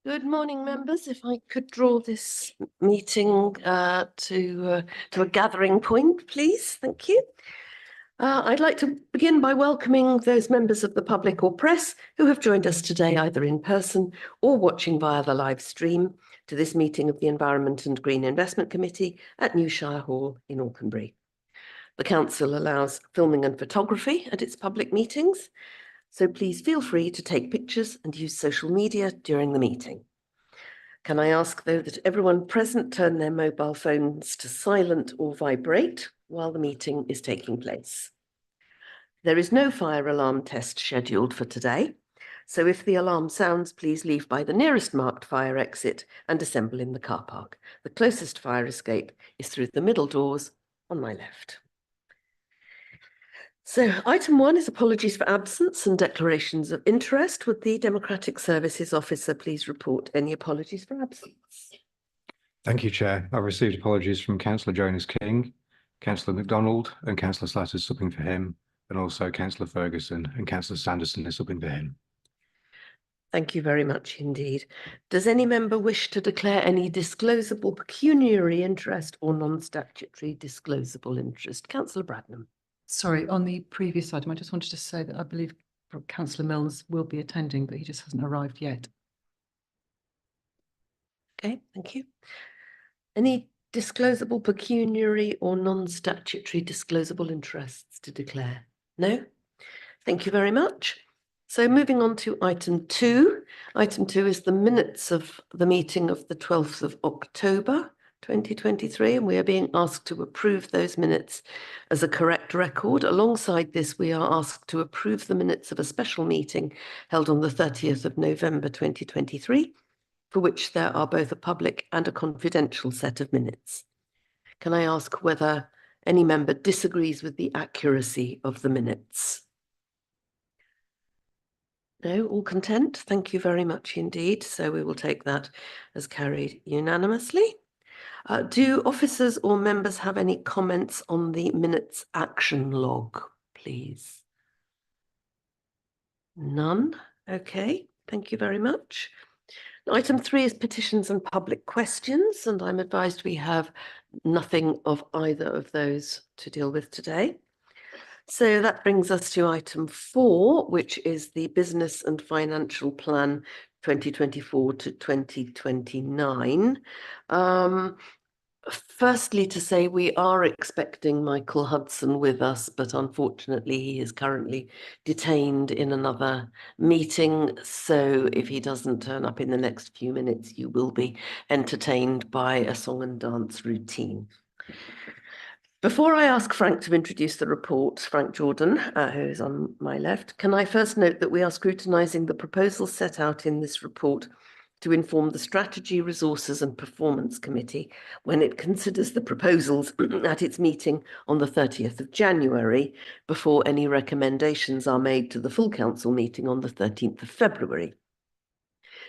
Good morning, members. If I could draw this meeting to a gathering point, please. Thank you. I'd like to begin by welcoming those members of the public or press who have joined us today, either in person or watching via the live stream, to this meeting of the Environment and Green Investment Committee at Newshire Hall in Alconbury. The Council allows filming and photography at its public meetings, so please feel free to take pictures and use social media during the meeting. Can I ask, though, that everyone present turn their mobile phones to silent or vibrate while the meeting is taking place? There is no fire alarm test scheduled for today, so if the alarm sounds, please leave by the nearest marked fire exit and assemble in the car park. The closest fire escape is through the middle doors on my left. So item 1 is apologies for absence and declarations of interest. Would the Democratic Services Officer please report any apologies for absence? Thank you, Chair. I've received apologies from Councillor Jonas-King, Councillor MacDonald and Councillor Slatter is subbing for him, and also Councillor Ferguson and Councillor Sanderson is subbing for him. Thank you very much indeed. Does any member wish to declare any disclosable pecuniary interest or non-statutory disclosable interest? Councillor Bradnam. Sorry, on the previous item, I just wanted to say that I believe Councillor Mills will be attending, but he just hasn't arrived yet. Okay, thank you. Any disclosable pecuniary or non-statutory disclosable interests to declare? No? Thank you very much. So moving on to item 2. Item 2 is the minutes of the meeting of the 12th of October 2023, and we are being asked to approve those minutes as a correct record. Alongside this, we are asked to approve the minutes of a special meeting held on the 30th of November 2023, for which there are both a public and a confidential set of minutes. Can I ask whether any member disagrees with the accuracy of the minutes? No, all content? Thank you very much indeed. So we will take that as carried unanimously. Do officers or members have any comments on the minutes action log, please? None? Okay, thank you very much. Item 3 is petitions and public questions, and I'm advised we have nothing of either of those to deal with today. So that brings us to item 4, which is the Business and Financial Plan 2024 to 2029. Firstly, to say we are expecting Michael Hudson with us, but unfortunately he is currently detained in another meeting. So if he doesn't turn up in the next few minutes, you will be entertained by a song and dance routine. Before I ask Frank to introduce the report, Frank Jordan, who is on my left, can I first note that we are scrutinising the proposals set out in this report to inform the Strategy, Resources and Performance Committee when it considers the proposals at its meeting on the 30th of January, before any recommendations are made to the full council meeting on the 13th of February.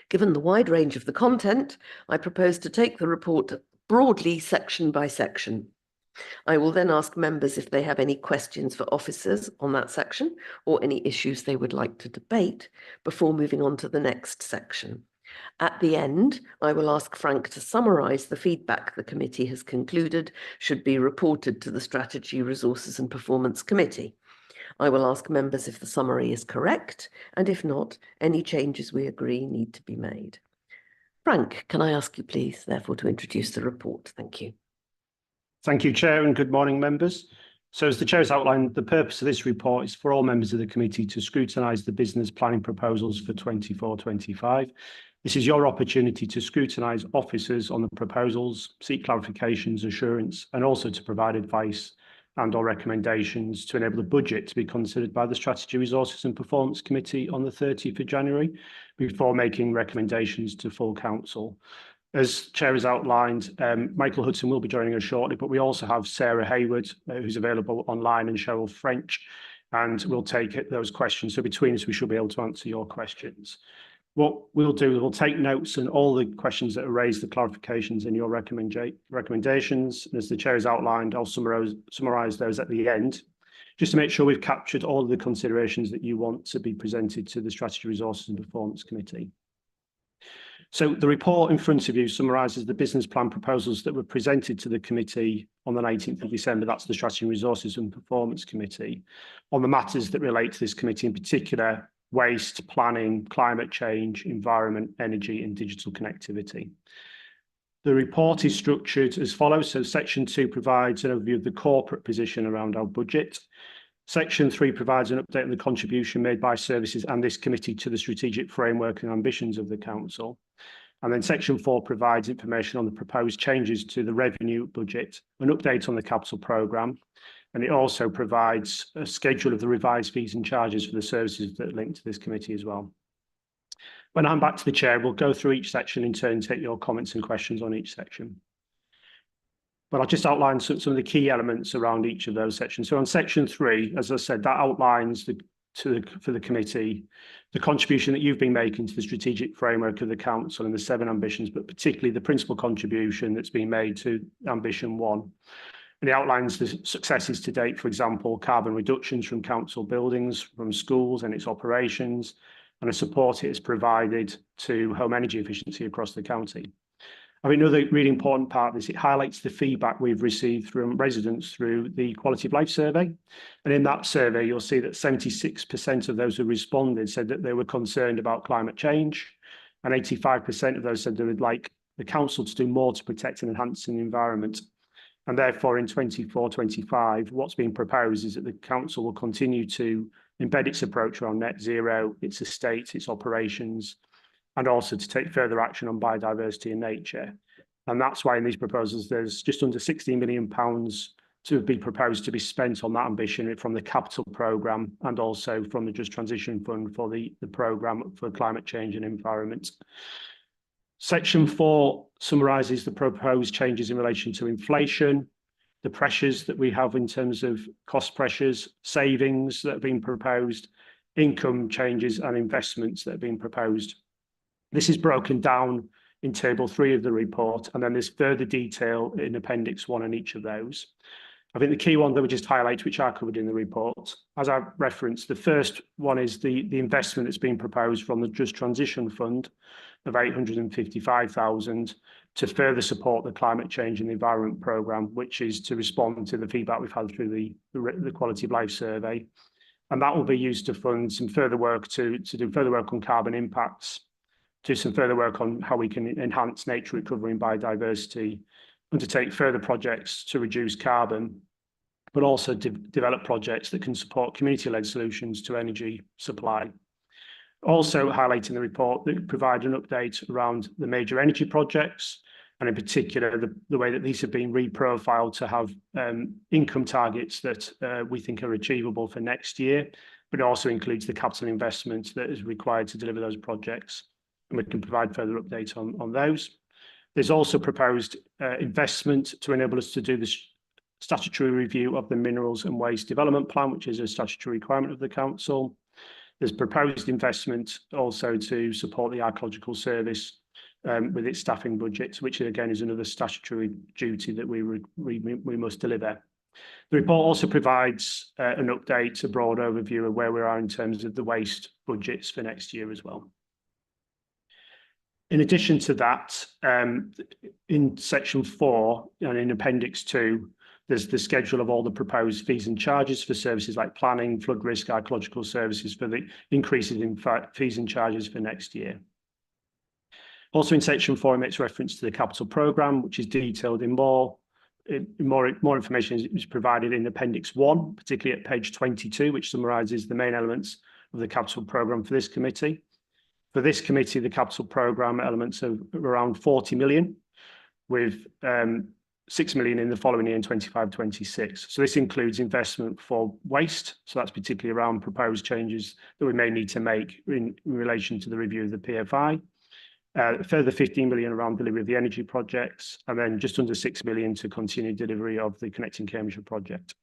Given the wide range of the content, I propose to take the report broadly section by section. I will then ask members if they have any questions for officers on that section or any issues they would like to debate before moving on to the next section. At the end, I will ask Frank to summarise the feedback the committee has concluded should be reported to the Strategy, Resources and Performance Committee. I will ask members if the summary is correct, and if not, any changes we agree need to be made. Frank, can I ask you please, therefore, to introduce the report? Thank you. Thank you, Chair, and good morning, members. So as the Chair has outlined, the purpose of this report is for all members of the committee to scrutinise the business planning proposals for 24-25. This is your opportunity to scrutinise officers on the proposals, seek clarifications, assurance, and also to provide advice and or recommendations to enable the budget to be considered by the Strategy, Resources and Performance Committee on the 30th of January before making recommendations to full council. As Chair has outlined, Michael Hudson will be joining us shortly, but we also have Sarah Hayward, who's available online, and Cheryl French, and we'll take those questions. So between us, we should be able to answer your questions. What we'll do is we'll take notes on all the questions that are raised, the clarifications in your recommendations. And as the Chair has outlined, I'll summarise those at the end, just to make sure we've captured all of the considerations that you want to be presented to the Strategy, Resources and Performance Committee. So the report in front of you summarises the business plan proposals that were presented to the committee on the 19th of December. That's the Strategy, Resources and Performance Committee, on the matters that relate to this committee, in particular waste, planning, climate change, environment, energy and digital connectivity. The report is structured as follows. So section 2 provides an overview of the corporate position around our budget. Section 3 provides an update on the contribution made by services and this committee to the strategic framework and ambitions of the council. And then section 4 provides information on the proposed changes to the revenue budget, an update on the capital programme, and it also provides a schedule of the revised fees and charges for the services that link to this committee as well. When I'm back to the chair, we'll go through each section in turn, take your comments and questions on each section. But I'll just outline some of the key elements around each of those sections. So on section 3, as I said, that outlines for the committee the contribution that you've been making to the strategic framework of the council and the 7 ambitions, but particularly the principal contribution that's been made to ambition 1. And it outlines the successes to date, for example, carbon reductions from council buildings, from schools and its operations, and the support it has provided to home energy efficiency across the county. I think another really important part of this, it highlights the feedback we've received from residents through the Quality of Life survey. And in that survey, you'll see that 76% of those who responded said that they were concerned about climate change, and 85% of those said they would like the council to do more to protect and enhance the environment. And therefore, in 24-25, what's being proposed is that the council will continue to embed its approach around net zero, its estate, its operations, and also to take further action on biodiversity and nature. And that's why in these proposals, there's just under £16 million to be proposed to be spent on that ambition from the capital programme and also from the Just Transition Fund for the programme for climate change and environment. Section 4 summarises the proposed changes in relation to inflation, the pressures that we have in terms of cost pressures, savings that have been proposed, income changes and investments that have been proposed. This is broken down in table 3 of the report, and then there's further detail in appendix 1 on each of those. I think the key one that we just highlight, which are covered in the report, as I referenced, the first one is the investment that's been proposed from the Just Transition Fund of 855,000 to further support the climate change and the environment programme, which is to respond to the feedback we've had through the Quality of Life survey. And that will be used to fund some further work to do further work on carbon impacts, do some further work on how we can enhance nature recovery and biodiversity, undertake further projects to reduce carbon, but also develop projects that can support community-led solutions to energy supply. Also highlighting the report that provide an update around the major energy projects, and in particular, the way that these have been reprofiled to have income targets that we think are achievable for next year, but it also includes the capital investment that is required to deliver those projects. And we can provide further updates on those. There's also proposed investment to enable us to do the statutory review of the Minerals and Waste Development Plan, which is a statutory requirement of the council. There's proposed investment also to support the Archaeological Service with its staffing budgets, which again is another statutory duty that we must deliver. The report also provides an update, a broad overview of where we are in terms of the waste budgets for next year as well. In addition to that, in section 4 and in appendix 2, there's the schedule of all the proposed fees and charges for services like planning, flood risk, archaeological services for the increases in fees and charges for next year. Also in section 4, it makes reference to the capital programme, which is detailed in more information is provided in appendix 1, particularly at page 22, which summarises the main elements of the capital programme for this committee. For this committee, the capital programme elements of around 40 million, with 6 million in the following year in 25-26. So this includes investment for waste. So that's particularly around proposed changes that we may need to make in relation to the review of the PFI. Further 15 million around delivery of the energy projects, and then just under 6 million to continue delivery of the Connecting Cambridgeshire project.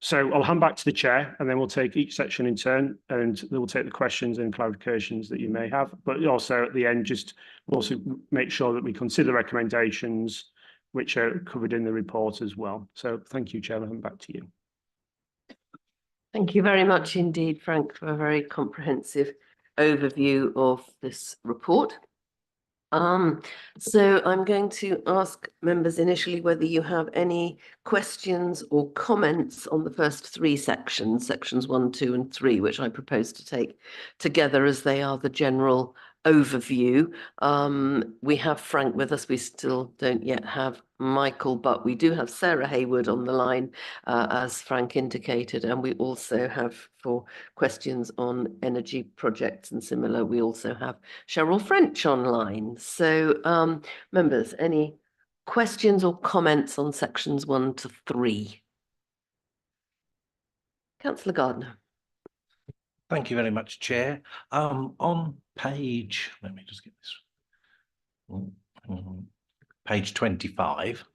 So I'll hand back to the chair, and then we'll take each section in turn, and we'll take the questions and clarifications that you may have. But also at the end, just also make sure that we consider recommendations which are covered in the report as well. So thank you, Chair. I'll hand back to you. Thank you very much indeed, Frank, for a very comprehensive overview of this report. So I'm going to ask members initially whether you have any questions or comments on the first three sections, sections 1, 2, and 3, which I propose to take together as they are the general overview. We have Frank with us. We still don't yet have Michael, but we do have Sarah Hayward on the line, as Frank indicated, and we also have, for questions on energy projects and similar, we also have Cheryl French online. So, members, any questions or comments on sections 1 to 3? Councillor Gardner. Thank you very much, Chair. On page, let me just get this. Page 25.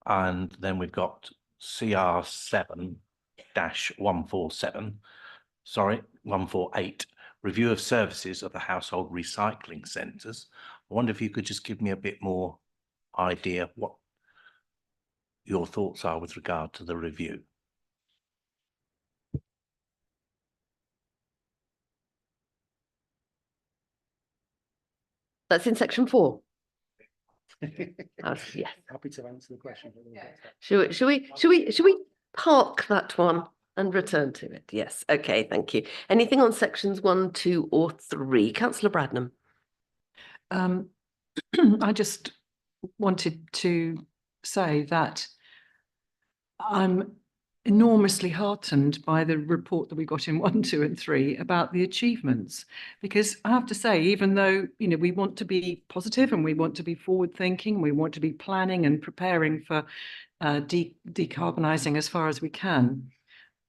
And then we've got CR7-147, sorry, 148, review of services of the household recycling centres. I wonder if you could just give me a bit more idea what your thoughts are with regard to the review. That's in section 4. Yes. Happy to answer the question. Should we park that one and return to it? Yes. Okay. Thank you. Anything on sections 1, 2, or 3? Councillor Bradnam. I just wanted to say that I'm enormously heartened by the report that we got in 1, 2, and 3 about the achievements, because I have to say, even though, you know, we want to be positive and we want to be forward thinking, we want to be planning and preparing for decarbonising as far as we can.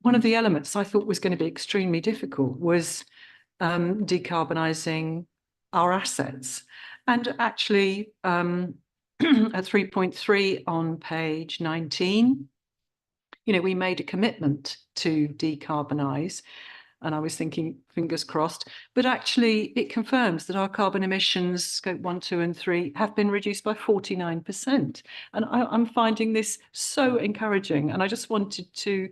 One of the elements I thought was going to be extremely difficult was decarbonising our assets. And actually, at 3.3 on page 19, you know, we made a commitment to decarbonise, and I was thinking, fingers crossed, but actually it confirms that our carbon emissions, scope 1, 2, and 3, have been reduced by 49%. And I'm finding this so encouraging. And I just wanted to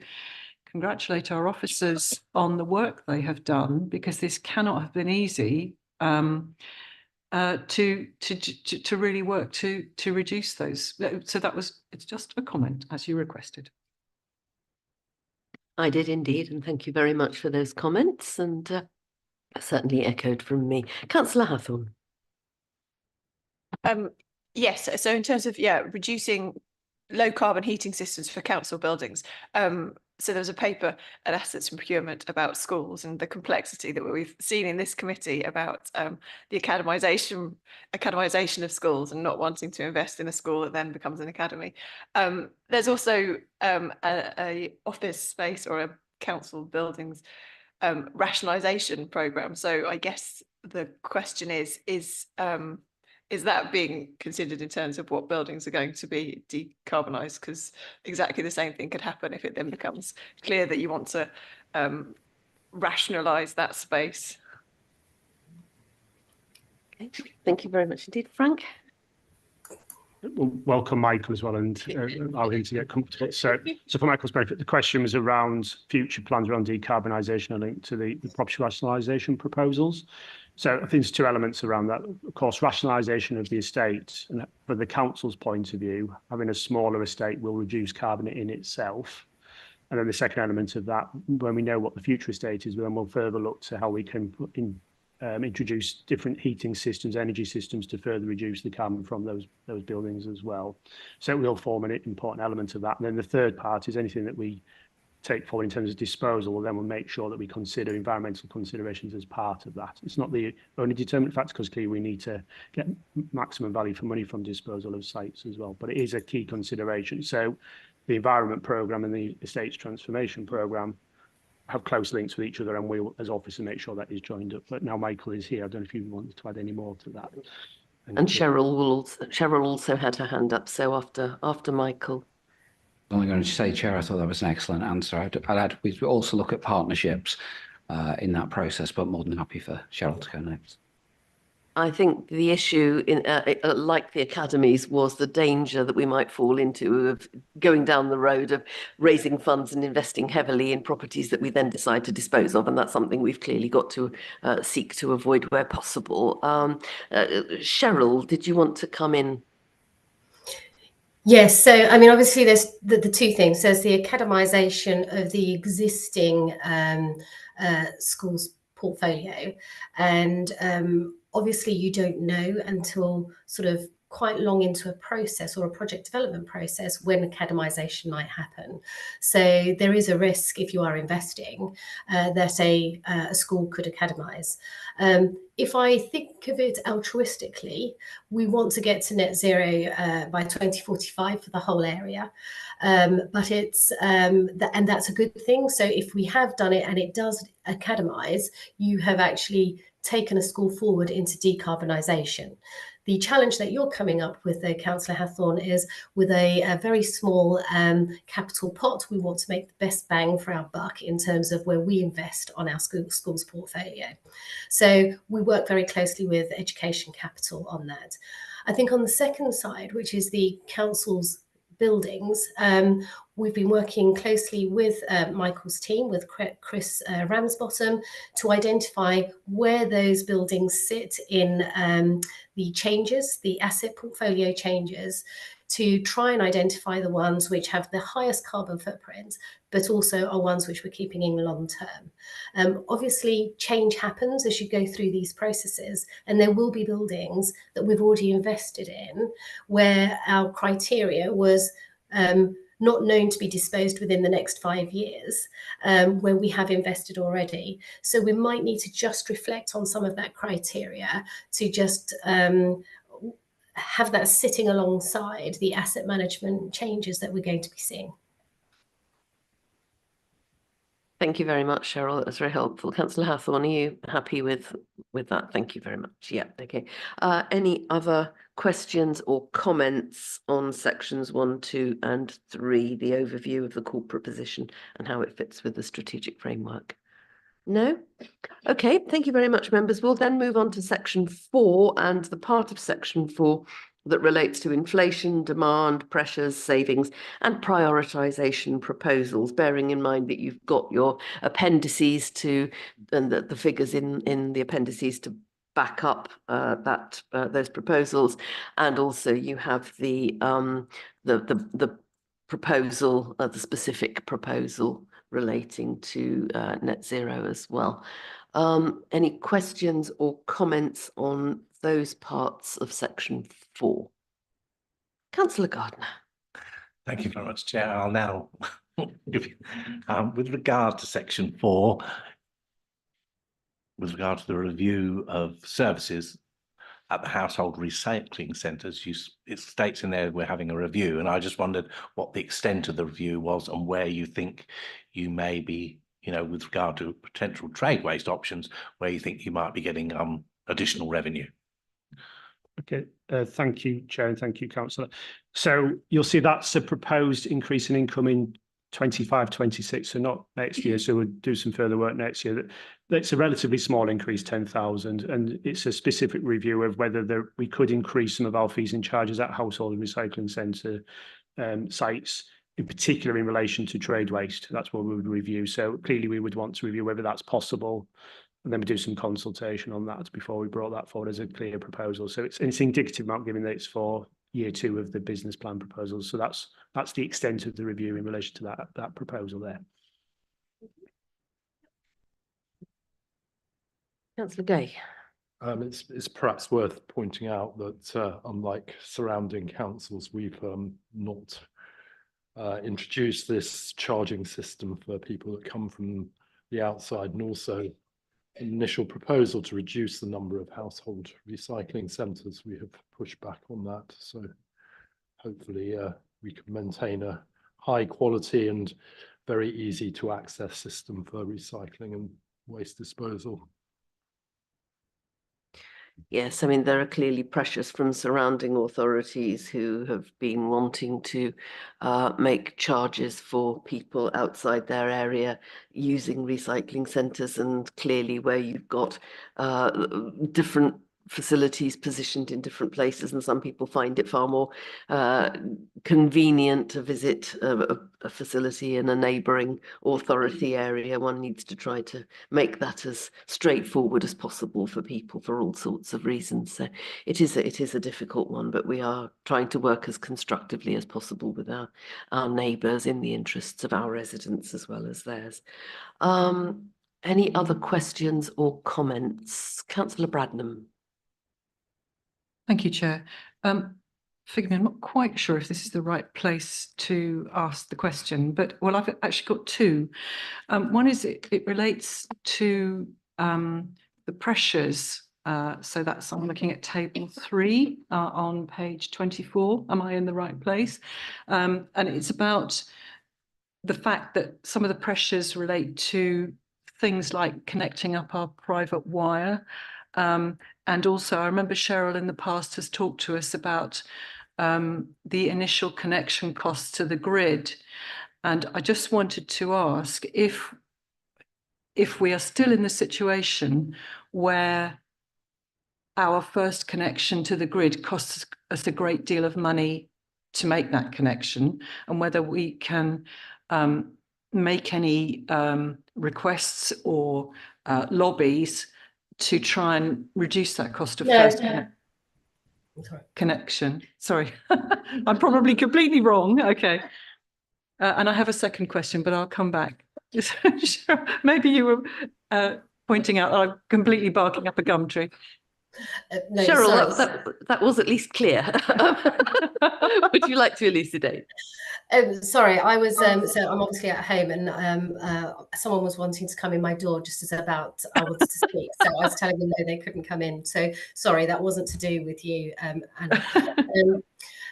congratulate our officers on the work they have done, because this cannot have been easy. To really work to reduce those. So it's just a comment, as you requested. I did indeed, and thank you very much for those comments, and certainly echoed from me. Councillor Hathorn. Yes, so in terms of reducing low carbon heating systems for council buildings, so there was a paper at Assets and Procurement about schools and the complexity that we've seen in this committee about the academisation of schools and not wanting to invest in a school that then becomes an academy. There's also a office space or a council buildings rationalisation programme. So I guess the question is that being considered in terms of what buildings are going to be decarbonised? Because exactly the same thing could happen if it then becomes clear that you want to rationalise that space. Okay. Thank you very much indeed. Frank? We'll welcome Michael as well and allow him to get comfortable. So for Michael's benefit, the question was around future plans around decarbonisation linked to the property rationalisation proposals. So I think there's two elements around that. Of course, rationalisation of the estate, and from the council's point of view, having a smaller estate will reduce carbon in itself. And then the second element of that, when we know what the future estate is, then we'll further look to how we can introduce different heating systems, energy systems to further reduce the carbon from those buildings as well. So it will form an important element of that. And then the third part is anything that we take forward in terms of disposal, then we'll make sure that we consider environmental considerations as part of that. It's not the only determinant factor, because clearly we need to get maximum value for money from disposal of sites as well, but it is a key consideration. So the environment programme and the estates transformation programme have close links with each other, and we'll, as officers, make sure that is joined up. But now Michael is here, I don't know if you want to add any more to that. And Cheryl also had her hand up, so after Michael. I'm only going to say, Chair, I thought that was an excellent answer. I'd add, we also look at partnerships in that process, but more than happy for Cheryl to go next. I think the issue in like the academies was the danger that we might fall into of going down the road of raising funds and investing heavily in properties that we then decide to dispose of, and that's something we've clearly got to seek to avoid where possible. Cheryl, did you want to come in? Yes, so I mean, obviously, there's the two things. There's the academisation of the existing schools portfolio, and obviously, you don't know until sort of quite long into a process or a project development process when academisation might happen. So there is a risk if you are investing that a school could academise. If I think of it altruistically, we want to get to net zero by 2045 for the whole area, but it's and that's a good thing. So if we have done it and it does academise, you have actually taken a school forward into decarbonisation. The challenge that you're coming up with, though, Councillor Hathorn, is with a very small capital pot. We want to make the best bang for our buck in terms of where we invest on our schools portfolio. So we work very closely with Education Capital on that. I think on the second side, which is the council's buildings, we've been working closely with Michael's team, with Chris Ramsbottom, to identify where those buildings sit in the changes, the asset portfolio changes, to try and identify the ones which have the highest carbon footprint, but also are ones which we're keeping in long term. Obviously, change happens as you go through these processes, and there will be buildings that we've already invested in where our criteria was not known to be disposed within the next 5 years, where we have invested already. So we might need to just reflect on some of that criteria to just have that sitting alongside the asset management changes that we're going to be seeing. Thank you very much, Cheryl. That was very helpful. Councillor Hathorn, are you happy with that? Thank you very much. Yeah, okay. Any other questions or comments on sections 1, 2 and 3, the overview of the corporate position and how it fits with the strategic framework? No? Okay, thank you very much, members. We'll then move on to section 4 and the part of section 4 that relates to inflation, demand, pressures, savings and prioritisation proposals, bearing in mind that you've got your appendices to, and the figures in the appendices to back up those proposals, and also you have the proposal, the specific proposal relating to net zero as well. Any questions or comments on those parts of section 4? Councillor Gardner. Thank you very much, Chair. I'll now give you, with regard to section 4, with regard to the review of services at the household recycling centres, it states in there we're having a review, and I just wondered what the extent of the review was and where you think you may be, with regard to potential trade waste options, where you think you might be getting additional revenue. Okay, thank you, Chair, and thank you, Councillor. So you'll see that's a proposed increase in income in 25-26, so not next year. So we'll do some further work next year. That's a relatively small increase, 10,000, and it's a specific review of whether we could increase some of our fees and charges at household recycling centre sites, in particular in relation to trade waste. That's what we would review. So clearly we would want to review whether that's possible, and then we do some consultation on that before we brought that forward as a clear proposal. So it's indicative amount, given that it's for year 2 of the business plan proposals. So that's the extent of the review in relation to that proposal there. Councillor Gay. It's perhaps worth pointing out that unlike surrounding councils, we've not introduced this charging system for people that come from the outside, and also an initial proposal to reduce the number of household recycling centres. We have pushed back on that, so hopefully we can maintain a high quality and very easy to access system for recycling and waste disposal. Yes, I mean, there are clearly pressures from surrounding authorities who have been wanting to make charges for people outside their area using recycling centres, and clearly where you've got different facilities positioned in different places, and some people find it far more convenient to visit a facility in a neighbouring authority area. One needs to try to make that as straightforward as possible for people for all sorts of reasons. So it is a difficult one, but we are trying to work as constructively as possible with our neighbours in the interests of our residents as well as theirs. Any other questions or comments? Councillor Bradnam. Thank you, Chair. Forgive me, I'm not quite sure if this is the right place to ask the question, but well, I've actually got two. One is it relates to the pressures. So that's, I'm looking at table 3 on page 24. Am I in the right place? And it's about the fact that some of the pressures relate to things like connecting up our private wire. And also, I remember Cheryl in the past has talked to us about the initial connection costs to the grid. And I just wanted to ask if we are still in the situation where our first connection to the grid costs us a great deal of money to make that connection, and whether we can make any requests or lobbies to try and reduce that cost of connection. Sorry, I'm probably completely wrong. Okay. And I have a second question, but I'll come back. Maybe you were pointing out I'm completely barking up a gum tree. No, Cheryl, sorry. that was at least clear. Would you like to elucidate? Sorry, I was so I'm obviously at home, and someone was wanting to come in my door just as I wanted to speak. So I was telling them no, they couldn't come in. So sorry, that wasn't to do with you, Anna.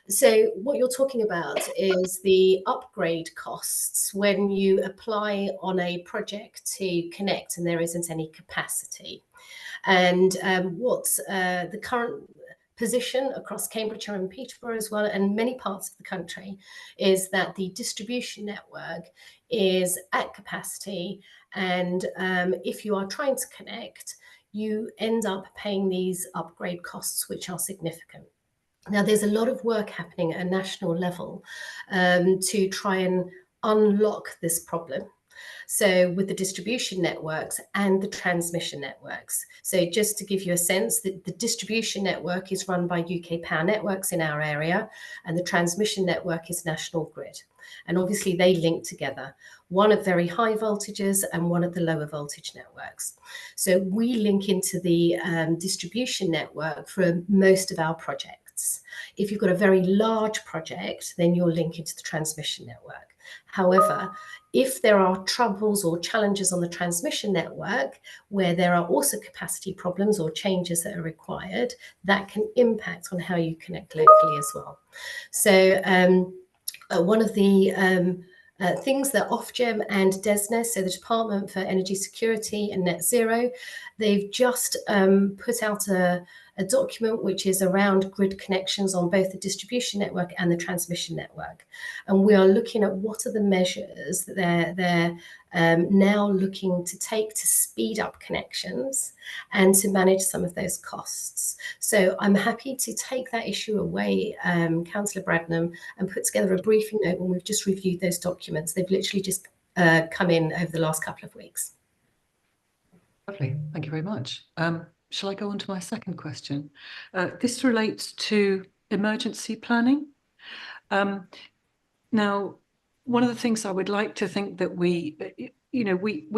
So what you're talking about is the upgrade costs when you apply on a project to connect and there isn't any capacity. And what's the current position across Cambridgeshire and Peterborough as well, and many parts of the country, is that the distribution network is at capacity, and if you are trying to connect, you end up paying these upgrade costs, which are significant. Now, there's a lot of work happening at a national level to try and unlock this problem. So with the distribution networks and the transmission networks. So just to give you a sense, the distribution network is run by UK Power Networks in our area, and the transmission network is National Grid. And obviously they link together, one at very high voltages and one at the lower voltage networks. So we link into the distribution network for most of our projects. If you've got a very large project, then you'll link into the transmission network. However, if there are troubles or challenges on the transmission network where there are also capacity problems or changes that are required, that can impact on how you connect locally as well. So one of the things that Ofgem and DESNZ, so the Department for Energy Security and Net Zero, they've just put out a document which is around grid connections on both the distribution network and the transmission network. And we are looking at what are the measures that they're now looking to take to speed up connections and to manage some of those costs. So I'm happy to take that issue away, Councillor Bradnam, and put together a briefing note when we've just reviewed those documents. They've literally just come in over the last couple of weeks. Lovely, thank you very much. Shall I go on to my second question? This relates to emergency planning. Now, one of the things I would like to think that we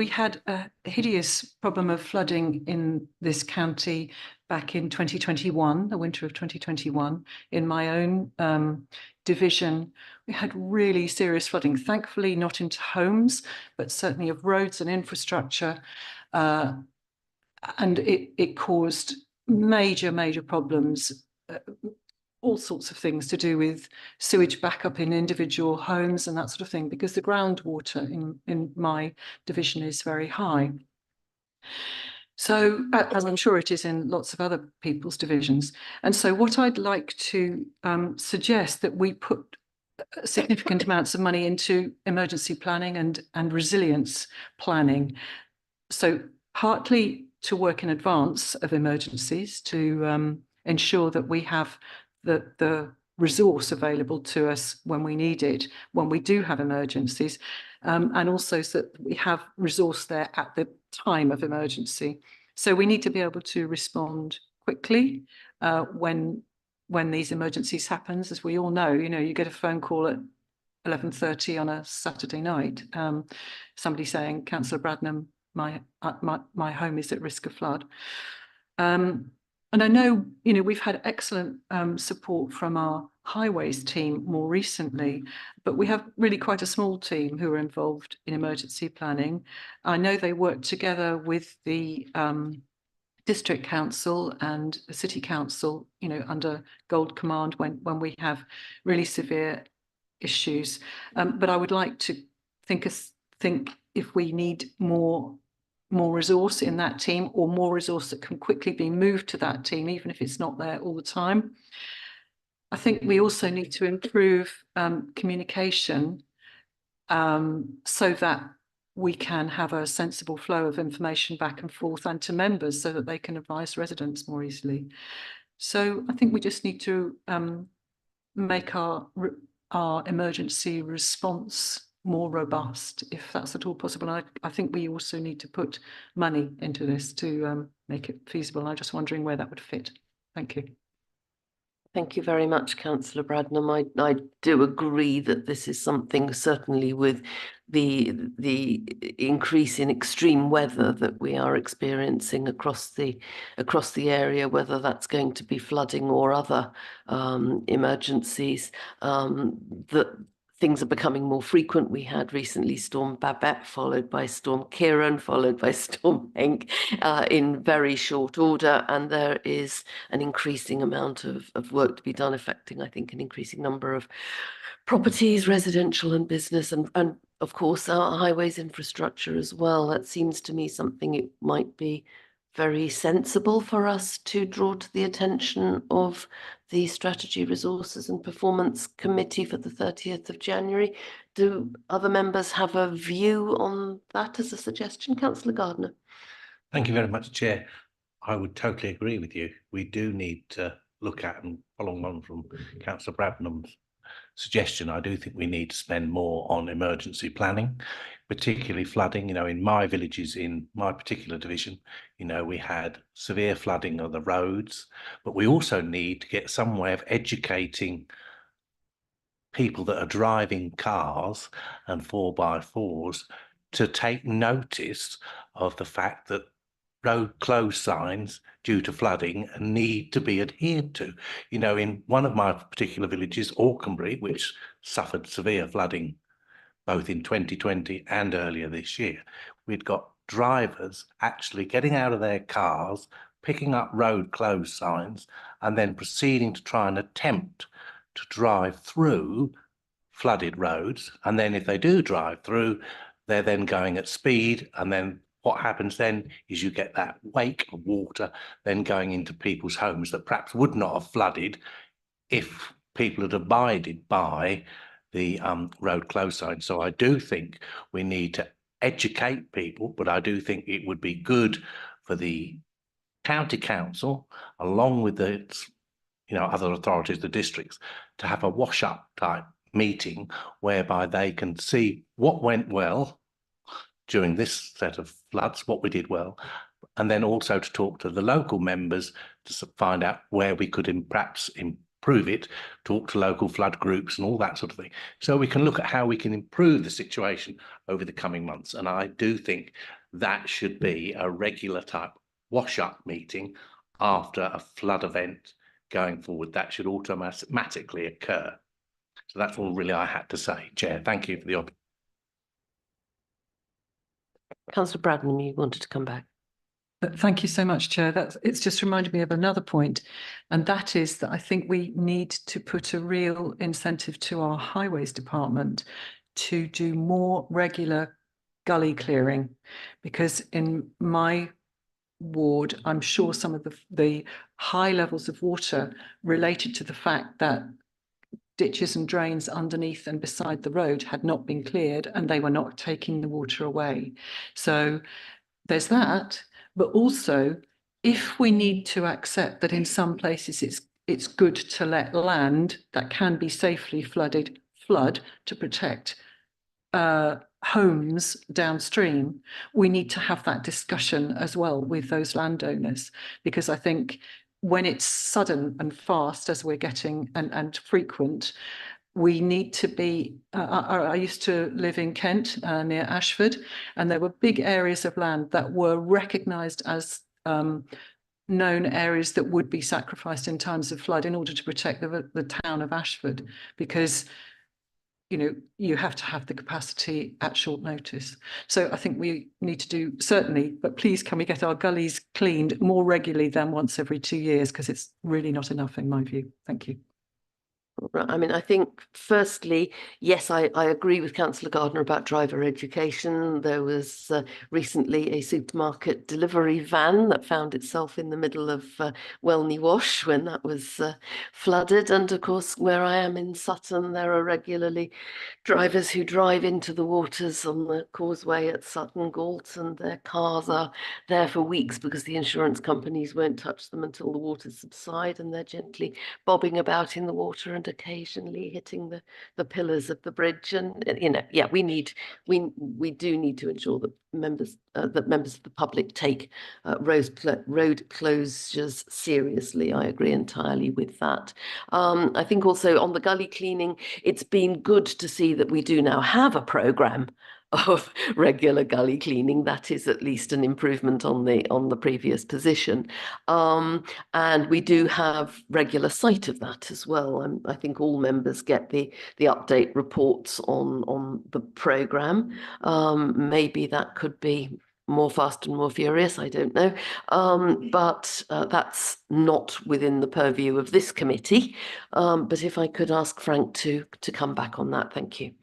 had a hideous problem of flooding in this county back in 2021, the winter of 2021, in my own division. We had really serious flooding, thankfully not into homes, but certainly of roads and infrastructure. And it caused major problems, all sorts of things to do with sewage backup in individual homes and that sort of thing, because the groundwater in my division is very high. So, as I'm sure it is in lots of other people's divisions. And so what I'd like to suggest that we put significant amounts of money into emergency planning and resilience planning. So partly to work in advance of emergencies to ensure that we have the resource available to us when we need it, when we do have emergencies, and also so that we have resource there at the time of emergency. So we need to be able to respond quickly when these emergencies happens. As we all know, you get a phone call at 11:30 on a Saturday night, somebody saying, Councillor Bradnam, my home is at risk of flood. And I know, we've had excellent support from our highways team more recently, but we have really quite a small team who are involved in emergency planning. I know they work together with the district council and the city council, under Gold Command when we have really severe issues. But I would like to think if we need more resource in that team, or more resource that can quickly be moved to that team, even if it's not there all the time. I think we also need to improve communication so that we can have a sensible flow of information back and forth and to members so that they can advise residents more easily. So I think we just need to make our emergency response more robust, if that's at all possible. I think we also need to put money into this to make it feasible. I'm just wondering where that would fit. Thank you. Thank you very much, Councillor Bradnam. I do agree that this is something, certainly with the increase in extreme weather that we are experiencing across the area, whether that's going to be flooding or other emergencies, that things are becoming more frequent. We had recently Storm Babette, followed by Storm Ciarán, followed by Storm Henk in very short order. And there is an increasing amount of work to be done, affecting, I think, an increasing number of properties, residential and business, and of course, our highways infrastructure as well. That seems to me something it might be very sensible for us to draw to the attention of the Strategy, Resources and Performance Committee for the 30th of January. Do other members have a view on that as a suggestion? Councillor Gardner. Thank you very much, Chair. I would totally agree with you. We do need to look at, and following on from Councillor Bradnam's suggestion, I do think we need to spend more on emergency planning, particularly flooding. In my villages, in my particular division, we had severe flooding of the roads, but we also need to get some way of educating people that are driving cars and 4x4s to take notice of the fact that road closed signs due to flooding need to be adhered to. In one of my particular villages, Auchenbury, which suffered severe flooding both in 2020 and earlier this year, we'd got drivers actually getting out of their cars, picking up road closed signs, and then proceeding to try and attempt to drive through flooded roads. And then if they do drive through, they're then going at speed, and then what happens then is you get that wake of water then going into people's homes that perhaps would not have flooded if people had abided by the road closed sign. So I do think we need to educate people, but I do think it would be good for the county council, along with the other authorities, the districts, to have a wash-up type meeting whereby they can see what went well during this set of floods, what we did well, and then also to talk to the local members to find out where we could perhaps improve it, talk to local flood groups and all that sort of thing. So we can look at how we can improve the situation over the coming months. And I do think that should be a regular type wash-up meeting after a flood event going forward. That should automatically occur. So that's all really I had to say, Chair. Thank you for the opportunity. Councillor Bradnam, you wanted to come back. Thank you so much, Chair. It's just reminded me of another point, and that is that I think we need to put a real incentive to our highways department to do more regular gully clearing, because in my ward, I'm sure some of the high levels of water related to the fact that ditches and drains underneath and beside the road had not been cleared, and they were not taking the water away. So there's that. But also, if we need to accept that in some places it's good to let land that can be safely flood to protect homes downstream, we need to have that discussion as well with those landowners, because I think when it's sudden and fast as we're getting and frequent, we need to be, I used to live in Kent near Ashford, and there were big areas of land that were recognised as known areas that would be sacrificed in times of flood in order to protect the town of Ashford, because you have to have the capacity at short notice. So I think we need to do, certainly, but please can we get our gullies cleaned more regularly than once every 2 years, because it's really not enough in my view. Thank you. I mean, I think firstly, yes, I agree with Councillor Gardner about driver education. There was recently a supermarket delivery van that found itself in the middle of Welney Wash when that was flooded. And of course, where I am in Sutton, there are regularly drivers who drive into the waters on the causeway at Sutton Galt, and their cars are there for weeks because the insurance companies won't touch them until the waters subside, and they're gently bobbing about in the water and occasionally hitting the pillars of the bridge. And yeah, we do need to ensure that members of the public take road closures seriously. I agree entirely with that. I think also on the gully cleaning, it's been good to see that we do now have a programme of regular gully cleaning. That is at least an improvement on the previous position, and we do have regular sight of that as well. I think all members get the update reports on the programme. Maybe that could be more fast and more furious, I don't know, but that's not within the purview of this committee. But if I could ask Frank to come back on that, thank you.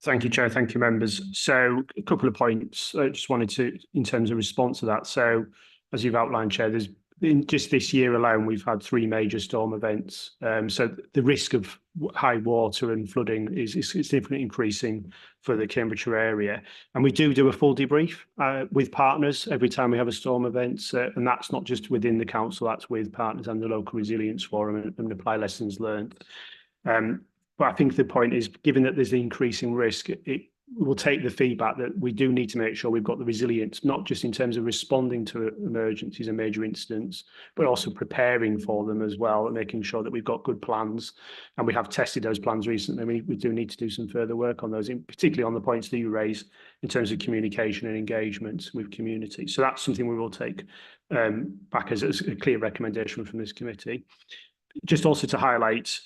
Thank you, Chair. Thank you, members. So a couple of points I just wanted to, in terms of response to that. So as you've outlined, Chair, there's been just this year alone, we've had 3 major storm events. So the risk of high water and flooding is significantly increasing for the Cambridgeshire area. And we do a full debrief with partners every time we have a storm event. And that's not just within the council, that's with partners and the local resilience forum and apply lessons learned. But I think the point is, given that there's the increasing risk, it will take the feedback that we do need to make sure we've got the resilience, not just in terms of responding to emergencies and major incidents, but also preparing for them as well, and making sure that we've got good plans. And we have tested those plans recently. We do need to do some further work on those, particularly on the points that you raise in terms of communication and engagement with community. So that's something we will take back as a clear recommendation from this committee. Just also to highlight,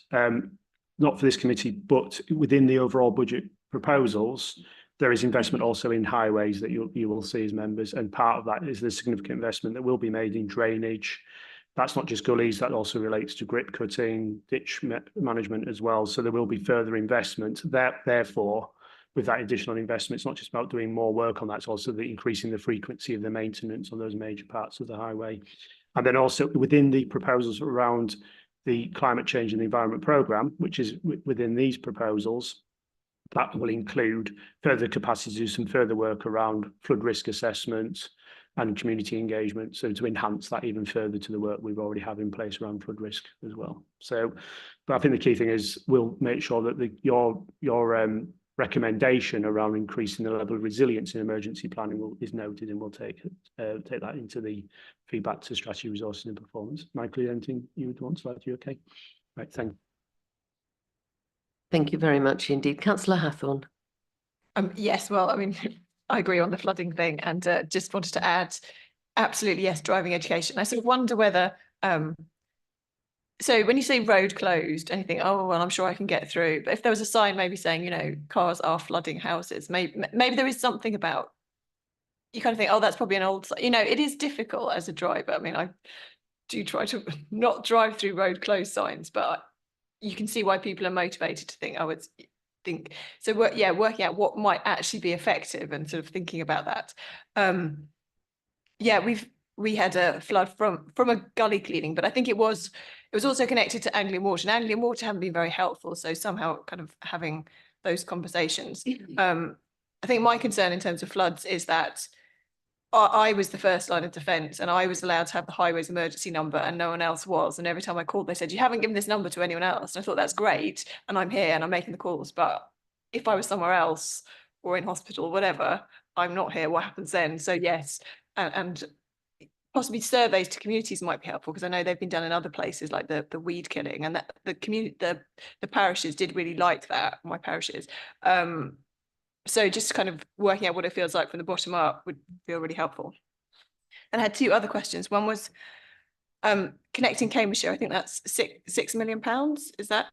not for this committee, but within the overall budget proposals, there is investment also in highways that you will see as members, and part of that is the significant investment that will be made in drainage. That's not just gullies, that also relates to grip cutting, ditch management as well. So there will be further investment. Therefore, with that additional investment, it's not just about doing more work on that, it's also increasing the frequency of the maintenance on those major parts of the highway. And then also within the proposals around the climate change and the environment programme, which is within these proposals, that will include further capacity to do some further work around flood risk assessment and community engagement, so to enhance that even further to the work we've already have in place around flood risk as well. So, but I think the key thing is we'll make sure that your recommendation around increasing the level of resilience in emergency planning is noted, and we'll take that into the feedback to strategy, resources and performance. Michael, anything you would want to add? You okay? Right, thank you. Thank you very much indeed. Councillor Hathorn. Yes, well, I mean, I agree on the flooding thing, and just wanted to add, absolutely, yes, driving education. I sort of wonder whether, so when you say road closed and you think, oh, well, I'm sure I can get through. But if there was a sign maybe saying, cars are flooding houses, maybe there is something about, you kind of think, oh, that's probably an old, it is difficult as a driver. I mean, I do try to not drive through road closed signs, but you can see why people are motivated to think, oh, so working out what might actually be effective and sort of thinking about that. We had a flood from a gully cleaning, but I think it was also connected to Anglian Water, and Anglian Water haven't been very helpful. So somehow kind of having those conversations. I think my concern in terms of floods is that I was the first line of defence, and I was allowed to have the highways emergency number, and no one else was. And every time I called, they said, "You haven't given this number to anyone else." And I thought, that's great, and I'm here and I'm making the calls. But if I was somewhere else or in hospital or whatever, I'm not here. What happens then? So yes, and possibly surveys to communities might be helpful, because I know they've been done in other places, like the weed killing, and that the community, the parishes did really like that. My parishes. So just kind of working out what it feels like from the bottom up would feel really helpful. And I had two other questions. One was connecting Cambridgeshire. I think that's £6 million. Is that?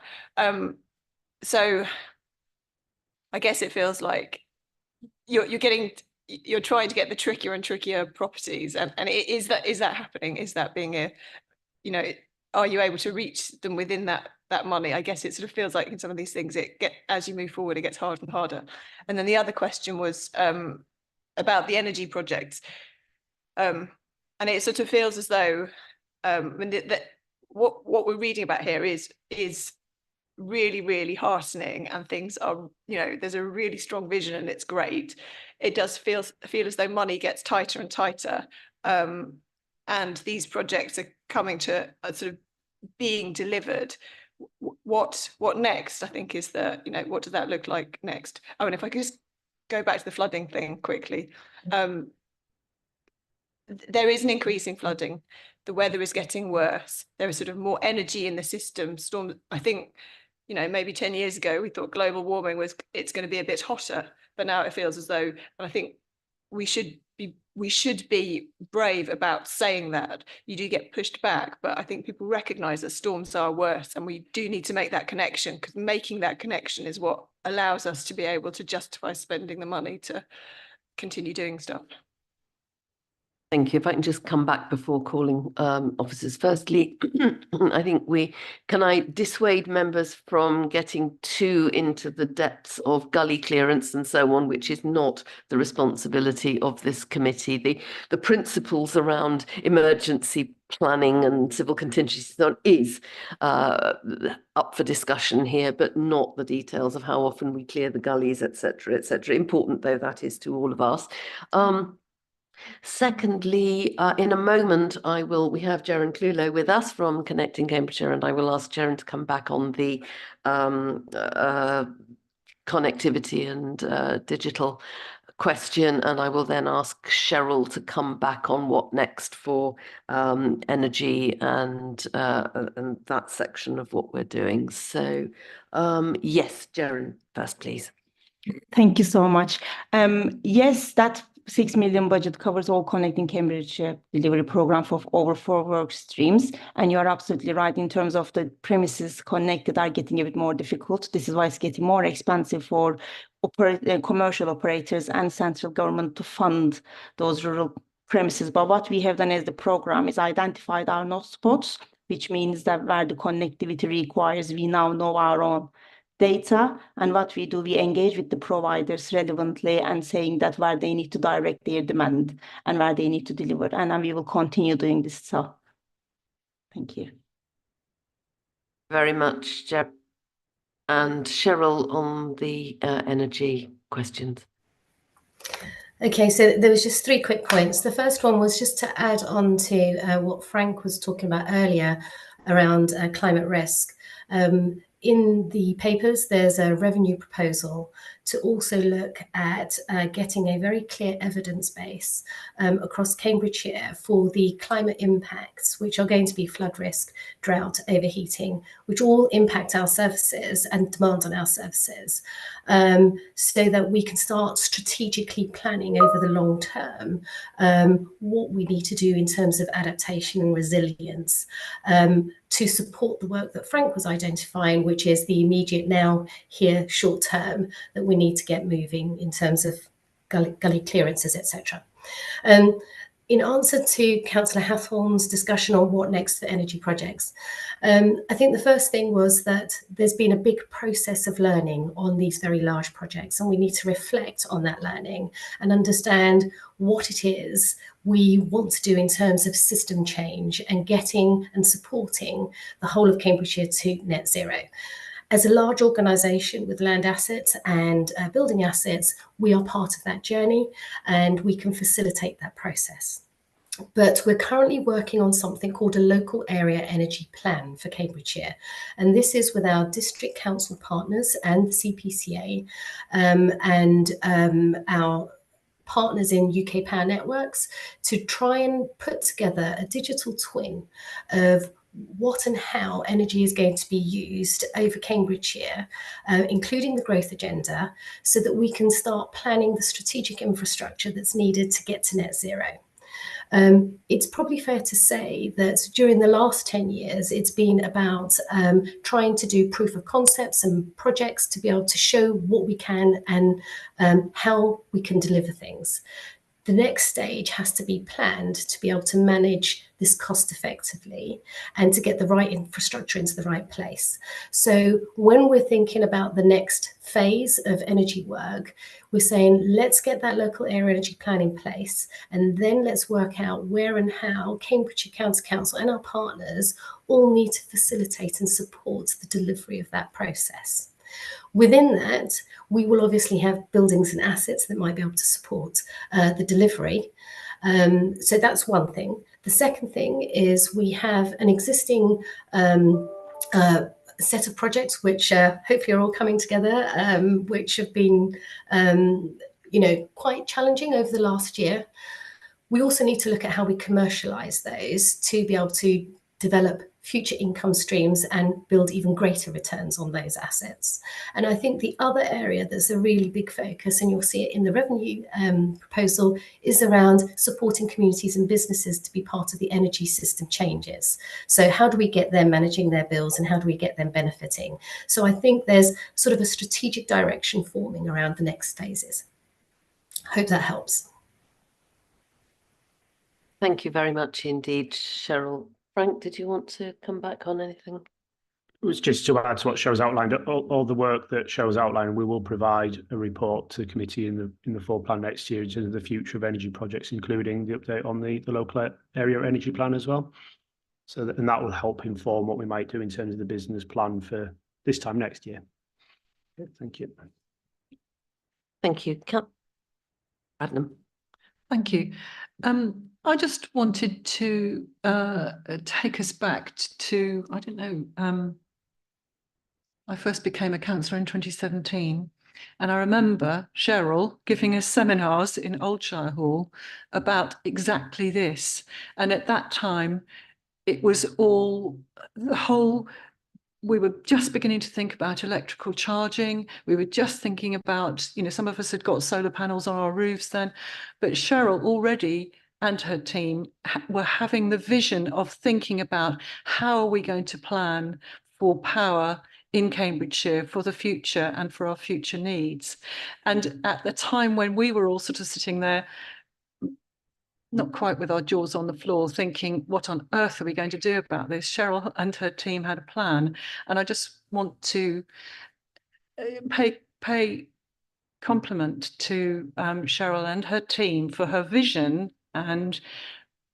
So I guess it feels like you're trying to get the trickier and trickier properties, and is that happening? Is that being a, you know, are you able to reach them within that money? I guess it sort of feels like in some of these things, as you move forward, it gets harder and harder. And then the other question was about the energy projects, and it sort of feels as though what we're reading about here is really, really heartening, and things are, you know, there's a really strong vision and it's great. It does feel as though money gets tighter and tighter, and these projects are coming to sort of being delivered. What next, I think, is the, you know, what does that look like next? Oh, and if I could just go back to the flooding thing quickly. There is an increase in flooding. The weather is getting worse. There is sort of more energy in the system. Storm, I think, you know, maybe 10 years ago, we thought global warming it's going to be a bit hotter, but now it feels as though, and I think we should be brave about saying that. You do get pushed back, but I think people recognise that storms are worse, and we do need to make that connection, because making that connection is what allows us to be able to justify spending the money to continue doing stuff. Thank you. If I can just come back before calling officers. Firstly, I think can I dissuade members from getting too into the depths of gully clearance and so on, which is not the responsibility of this committee. The principles around emergency planning and civil contingency is up for discussion here, but not the details of how often we clear the gullies, etc., etc. Important though that is to all of us. Secondly, in a moment, we have Jeren Clulo with us from Connecting Cambridgeshire, and I will ask Jeren to come back on the connectivity and digital question, and I will then ask Cheryl to come back on what next for energy and that section of what we're doing. So yes, Jeren, first, please. Thank you so much. Yes, that 6 million budget covers all Connecting Cambridgeshire delivery program for over 4 work streams. And you are absolutely right in terms of the premises connected are getting a bit more difficult. This is why it's getting more expensive for commercial operators and central government to fund those rural premises. But what we have done as the program is identified our not spots, which means that where the connectivity requires, we now know our own data, and what we do, we engage with the providers relevantly and saying that where they need to direct their demand and where they need to deliver, and we will continue doing this. So thank you very much, Jeb. And Cheryl on the energy questions. Okay, so there was just 3 quick points. The first one was just to add on to what Frank was talking about earlier around climate risk. In the papers, there's a revenue proposal to also look at getting a very clear evidence base across Cambridgeshire for the climate impacts, which are going to be flood risk, drought, overheating, which all impact our services and demand on our services, so that we can start strategically planning over the long term what we need to do in terms of adaptation and resilience to support the work that Frank was identifying, which is the immediate now, here, short term, that we need to get moving in terms of gully clearances, etc. In answer to Councillor Hathorn's discussion on what next for energy projects, I think the first thing was that there's been a big process of learning on these very large projects, and we need to reflect on that learning and understand what it is we want to do in terms of system change and getting and supporting the whole of Cambridgeshire to net zero. As a large organisation with land assets and building assets, we are part of that journey and we can facilitate that process. But we're currently working on something called a local area energy plan for Cambridgeshire. And this is with our district council partners and the CPCA and our partners in UK Power Networks to try and put together a digital twin of what and how energy is going to be used over Cambridgeshire, including the growth agenda, so that we can start planning the strategic infrastructure that's needed to get to net zero. It's probably fair to say that during the last 10 years, it's been about trying to do proof of concepts and projects to be able to show what we can and how we can deliver things. The next stage has to be planned to be able to manage this cost effectively and to get the right infrastructure into the right place. So when we're thinking about the next phase of energy work, we're saying, let's get that local area energy plan in place, and then let's work out where and how Cambridgeshire County Council and our partners all need to facilitate and support the delivery of that process. Within that, we will obviously have buildings and assets that might be able to support the delivery. So that's one thing. The second thing is we have an existing set of projects which hopefully are all coming together, which have been quite challenging over the last year. We also need to look at how we commercialise those to be able to develop future income streams and build even greater returns on those assets. And I think the other area that's a really big focus, and you'll see it in the revenue proposal, is around supporting communities and businesses to be part of the energy system changes. So how do we get them managing their bills and how do we get them benefiting? So I think there's sort of a strategic direction forming around the next phases. Hope that helps. Thank you very much indeed, Cheryl. Frank, did you want to come back on anything? It was just to add to what Cheryl's outlined. All the work that Cheryl's outlined, we will provide a report to the committee in the full plan next year in terms of the future of energy projects, including the update on the local area energy plan as well. So that will help inform what we might do in terms of the business plan for this time next year. Okay, thank you. Thank you. Adnam. Thank you. I just wanted to take us back to, I don't know, I first became a councillor in 2017, and I remember Cheryl giving us seminars in Oldshire Hall about exactly this. And at that time, it was all, we were just beginning to think about electrical charging. We were just thinking about, some of us had got solar panels on our roofs then, but Cheryl already and her team were having the vision of thinking about how are we going to plan for power in Cambridgeshire for the future and for our future needs. And at the time when we were all sort of sitting there, not quite with our jaws on the floor, thinking, what on earth are we going to do about this? Cheryl and her team had a plan. And I just want to pay compliment to Cheryl and her team for her vision, and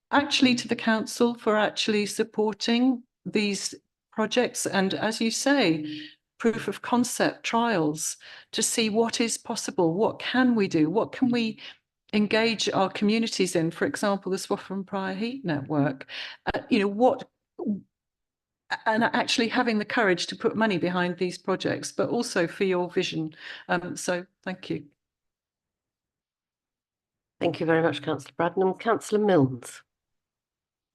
actually to the council for actually supporting these projects. And as you say, proof of concept trials to see what is possible, what can we do, what can we engage our communities in, for example, the Swaffham Prior Heat Network, and actually having the courage to put money behind these projects, but also for your vision. So thank you. Thank you very much, Councillor Bradnam. Councillor Milnes.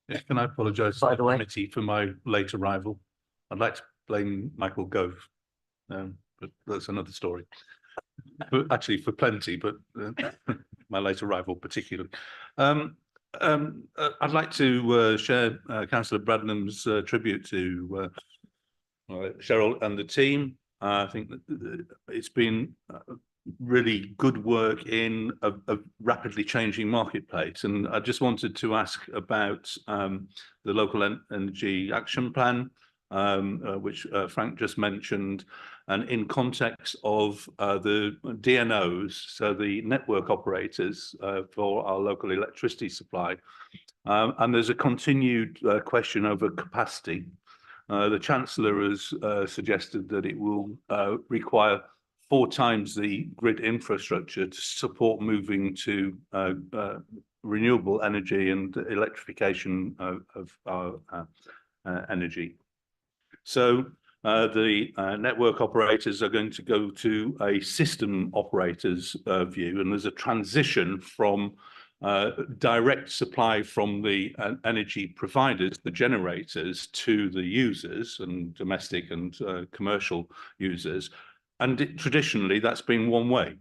Yeah, can I apologise to the committee for my late arrival? I'd like to blame Michael Gove, but that's another story. But actually, for plenty, but my late arrival particularly. I'd like to share Councillor Bradnam's tribute to Cheryl and the team. I think that it's been really good work in a rapidly changing marketplace. And I just wanted to ask about the local energy action plan, which Frank just mentioned, and in context of the DNOs, so the network operators for our local electricity supply. And there's a continued question over capacity. The Chancellor has suggested that it will require 4 times the grid infrastructure to support moving to renewable energy and electrification of our energy. So the network operators are going to go to a system operator's view, and there's a transition from direct supply from the energy providers, the generators, to the users and domestic and commercial users. And traditionally, that's been one way.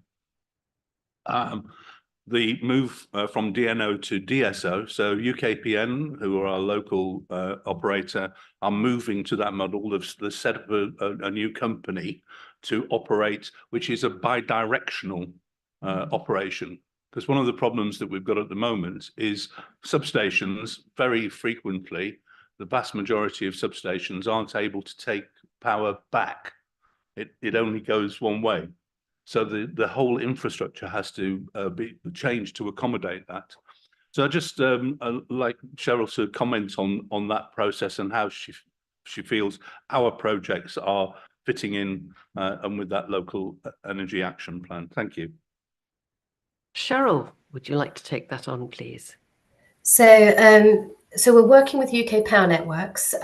The move from DNO to DSO, so UKPN, who are our local operator, are moving to that model. They've set up a new company to operate, which is a bi-directional operation. Because one of the problems that we've got at the moment is substations, very frequently, the vast majority of substations aren't able to take power back. It only goes one way. So the whole infrastructure has to be changed to accommodate that. So I just like Cheryl to comment on that process and how she feels our projects are fitting in and with that local energy action plan. Thank you. Cheryl, would you like to take that on, please? So, so we're working with UK Power Networks.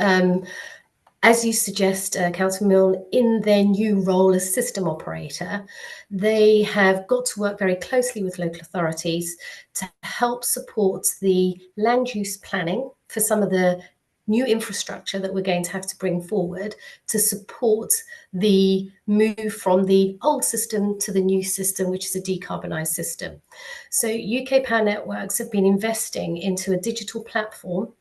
As you suggest, Councillor Milne, in their new role as system operator, they have got to work very closely with local authorities to help support the land use planning for some of the new infrastructure that we're going to have to bring forward to support the move from the old system to the new system, which is a decarbonised system. So UK Power Networks have been investing into a digital platform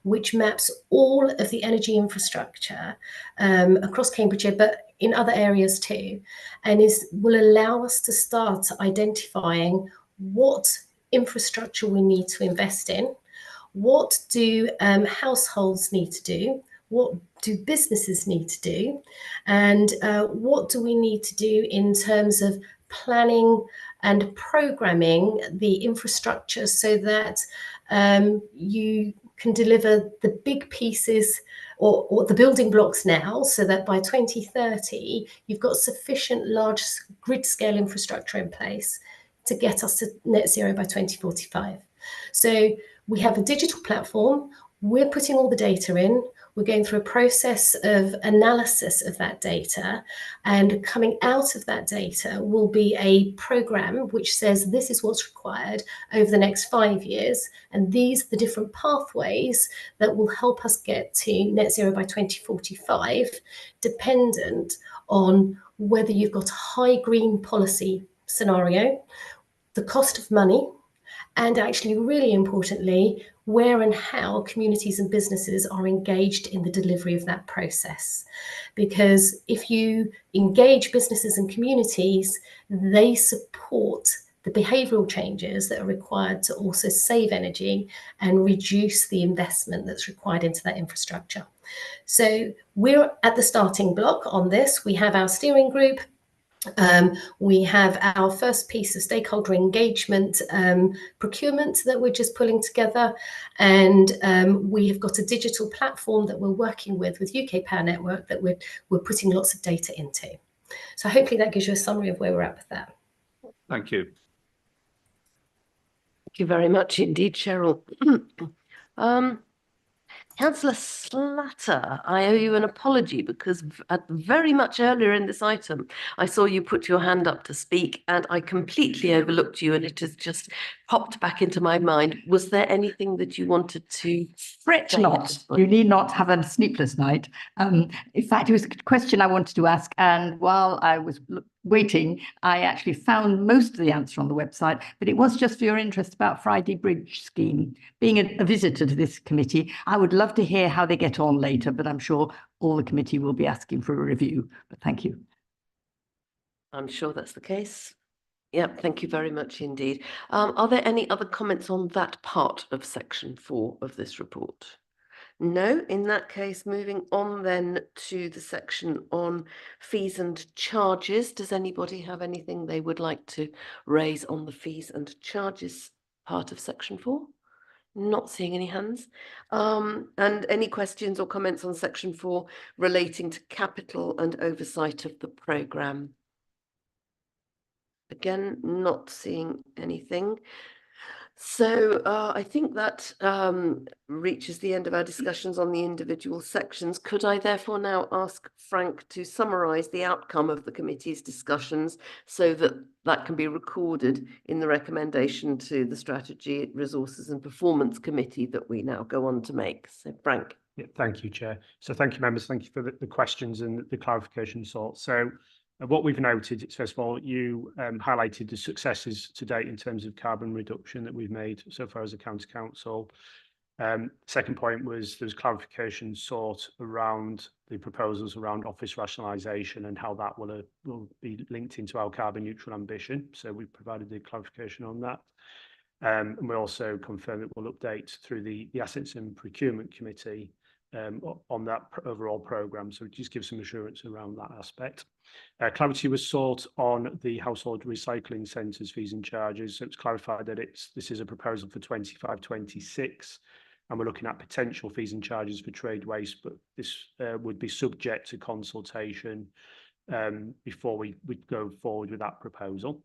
which maps all of the energy infrastructure across Cambridgeshire, but in other areas too, and will allow us to start identifying what infrastructure we need to invest in, what do households need to do, what do businesses need to do, and what do we need to do in terms of planning and programming the infrastructure so that you can deliver the big pieces or the building blocks now, so that by 2030 you've got sufficient large grid scale infrastructure in place to get us to net zero by 2045. So we have a digital platform, we're putting all the data in, we're going through a process of analysis of that data, and coming out of that data will be a programme which says this is what's required over the next 5 years, and these are the different pathways that will help us get to net zero by 2045, dependent on whether you've got a high green policy scenario, the cost of money, and actually, really importantly, where and how communities and businesses are engaged in the delivery of that process. Because if you engage businesses and communities, they support the behavioural changes that are required to also save energy and reduce the investment that's required into that infrastructure. So we're at the starting block on this. We have our steering group. We have our first piece of stakeholder engagement procurement that we're just pulling together, and we have got a digital platform that we're working with UK Power Network that we're putting lots of data into. So hopefully that gives you a summary of where we're at with that. Thank you. Thank you very much indeed, Cheryl. Councillor Slatter, I owe you an apology because very much earlier in this item, I saw you put your hand up to speak and I completely overlooked you and it has just popped back into my mind. Was there anything that you wanted to Fret not, you need not have a sleepless night. In fact, it was a question I wanted to ask, and while I was waiting, I actually found most of the answer on the website, but it was just for your interest about Friday Bridge scheme. Being a visitor to this committee, I would love to hear how they get on later, but I'm sure all the committee will be asking for a review. But thank you. I'm sure that's the case. Yep, thank you very much indeed. Are there any other comments on that part of section 4 of this report? No, in that case, moving on then to the section on fees and charges. Does anybody have anything they would like to raise on the fees and charges part of section 4? Not seeing any hands. And any questions or comments on section 4 relating to capital and oversight of the programme? Again, not seeing anything. So I think that reaches the end of our discussions on the individual sections. Could I therefore now ask Frank to summarise the outcome of the committee's discussions so that that can be recorded in the recommendation to the Strategy, Resources and Performance Committee that we now go on to make? So Frank. Yeah, thank you, Chair. So thank you, members. Thank you for the questions and the clarification sort. So what we've noted is, first of all, you highlighted the successes to date in terms of carbon reduction that we've made so far as a county council. Second point was there was clarification sought around the proposals around office rationalisation and how that will be linked into our carbon neutral ambition. So we've provided the clarification on that. And we also confirmed that we'll update through the Assets and Procurement Committee on that overall programme. So just give some assurance around that aspect. Clarity was sought on the household recycling centres fees and charges. So it's clarified that this is a proposal for 25-26, and we're looking at potential fees and charges for trade waste, but this would be subject to consultation before we go forward with that proposal.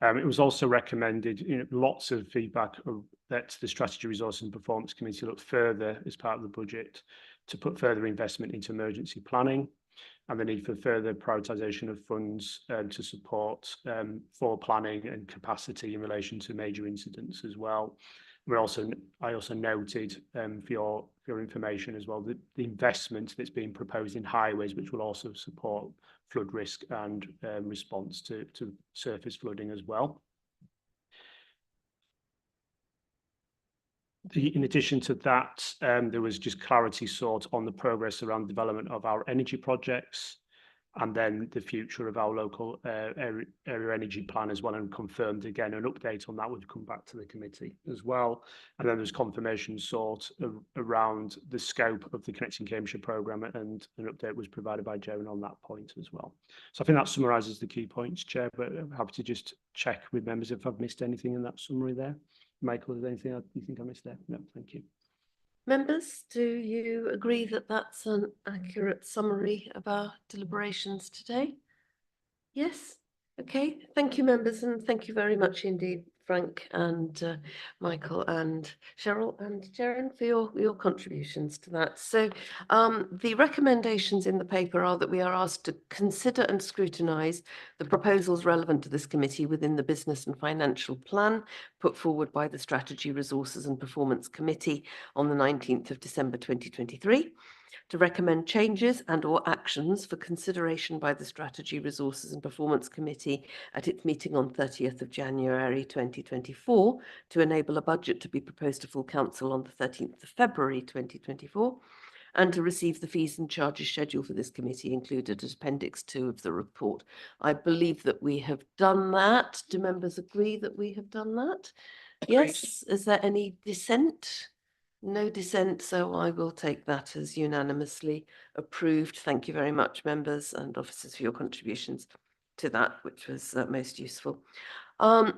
It was also recommended, lots of feedback that the Strategy, Resource and Performance Committee look further as part of the budget to put further investment into emergency planning and the need for further prioritisation of funds to support for planning and capacity in relation to major incidents as well. I also noted for your information as well the investment that's being proposed in highways, which will also support flood risk and response to surface flooding as well. In addition to that, there was just clarity sought on the progress around development of our energy projects and then the future of our local area energy plan as well, and confirmed again an update on that would come back to the committee as well. And then there's confirmation sought around the scope of the Connecting Cambridgeshire programme, and an update was provided by Joan on that point as well. So I think that summarises the key points, Chair, but I'm happy to just check with members if I've missed anything in that summary there. Michael, is there anything you think I missed there? No, thank you. Members, do you agree that that's an accurate summary of our deliberations today? Yes? Okay, thank you, members, and thank you very much indeed, Frank and Michael and Cheryl and Jaren, for your contributions to that. So the recommendations in the paper are that we are asked to consider and scrutinise the proposals relevant to this committee within the business and financial plan put forward by the Strategy, Resources and Performance Committee on the 19th of December 2023. To recommend changes and or actions for consideration by the Strategy, Resources and Performance Committee at its meeting on 30th of January 2024 to enable a budget to be proposed to full council on the 13th of February 2024, and to receive the fees and charges schedule for this committee included as Appendix 2 of the report. I believe that we have done that. Do members agree that we have done that? Yes. Is there any dissent? No dissent, so I will take that as unanimously approved. Thank you very much, members and officers, for your contributions to that, which was most useful.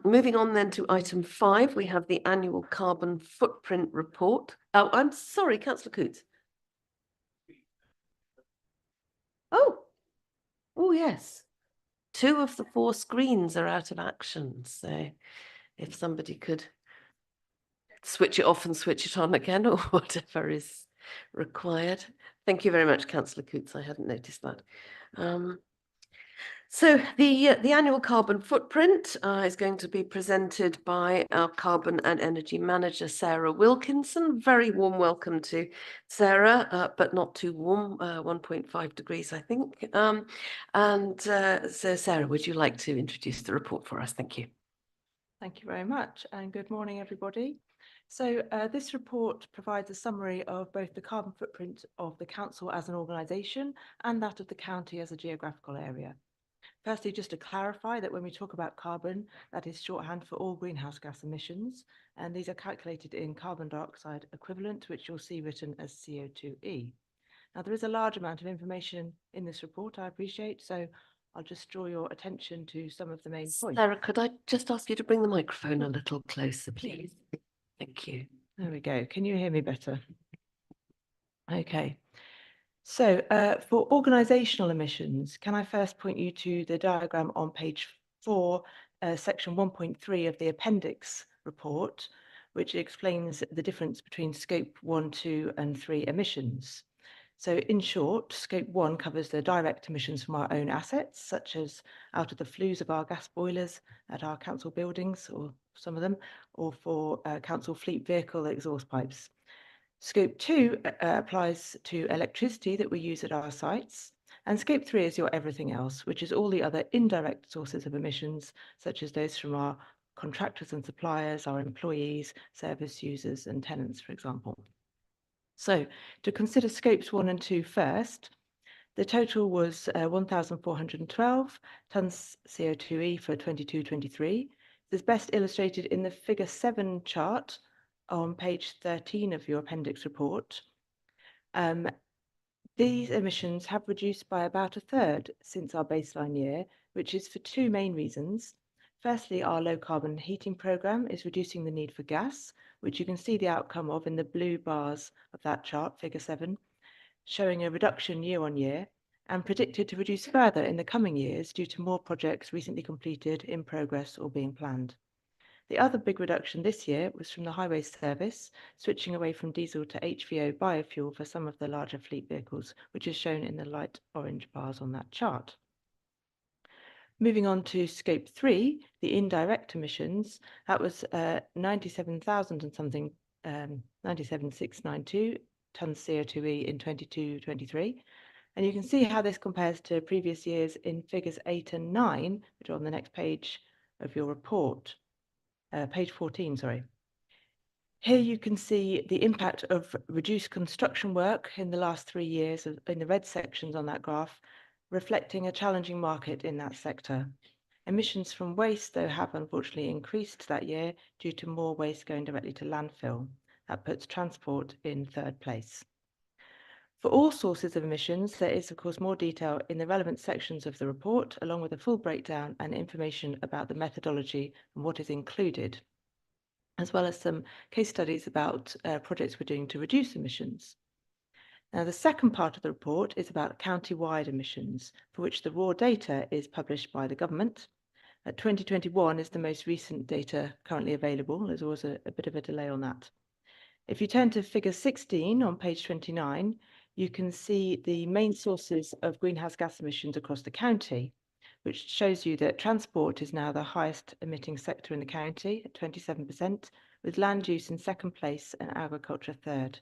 Moving on then to item 5, we have the annual carbon footprint report. Oh, I'm sorry, Councillor Coots. Oh, yes. 2 of the 4 screens are out of action, so if somebody could switch it off and switch it on again, or whatever is required. Thank you very much, Councillor Coots. I hadn't noticed that. So the annual carbon footprint is going to be presented by our Carbon and Energy Manager, Sarah Wilkinson. Very warm welcome to Sarah, but not too warm, 1.5 degrees, I think. So Sarah, would you like to introduce the report for us? Thank you. Thank you very much, and good morning, everybody. So this report provides a summary of both the carbon footprint of the council as an organisation and that of the county as a geographical area. Firstly, just to clarify that when we talk about carbon, that is shorthand for all greenhouse gas emissions, and these are calculated in carbon dioxide equivalent, which you'll see written as CO2e. Now, there is a large amount of information in this report, I appreciate, so I'll just draw your attention to some of the main points. Sarah, could I just ask you to bring the microphone a little closer, please? Thank you. There we go. Can you hear me better? Okay. So for organisational emissions, can I first point you to the diagram on page 4, section 1.3 of the appendix report, which explains the difference between scope 1, 2 and 3 emissions. So in short, scope 1 covers the direct emissions from our own assets, such as out of the flues of our gas boilers at our council buildings, or some of them, or for council fleet vehicle exhaust pipes. Scope 2 applies to electricity that we use at our sites, and scope 3 is your everything else, which is all the other indirect sources of emissions, such as those from our contractors and suppliers, our employees, service users and tenants, for example. So to consider scopes 1 and 2 first, the total was 1,412 tonnes CO2e for 22-23. This is best illustrated in the figure 7 chart on page 13 of your appendix report. These emissions have reduced by about a third since our baseline year, which is for 2 main reasons. Firstly, our low carbon heating programme is reducing the need for gas, which you can see the outcome of in the blue bars of that chart, figure 7, showing a reduction year on year, and predicted to reduce further in the coming years due to more projects recently completed, in progress or being planned. The other big reduction this year was from the highway service, switching away from diesel to HVO biofuel for some of the larger fleet vehicles, which is shown in the light orange bars on that chart. Moving on to scope 3, the indirect emissions, that was 97,000 and something, 97,692 tonnes CO2e in 22-23. And you can see how this compares to previous years in figures 8 and 9, which are on the next page of your report, page 14, sorry. Here you can see the impact of reduced construction work in the last 3 years in the red sections on that graph, reflecting a challenging market in that sector. Emissions from waste, though, have unfortunately increased that year due to more waste going directly to landfill. That puts transport in 3rd place. For all sources of emissions, there is, of course, more detail in the relevant sections of the report, along with a full breakdown and information about the methodology and what is included, as well as some case studies about projects we're doing to reduce emissions. Now, the second part of the report is about county-wide emissions, for which the raw data is published by the government. 2021 is the most recent data currently available. There's always a bit of a delay on that. If you turn to figure 16 on page 29, you can see the main sources of greenhouse gas emissions across the county, which shows you that transport is now the highest emitting sector in the county at 27%, with land use in 2nd place and agriculture 3rd.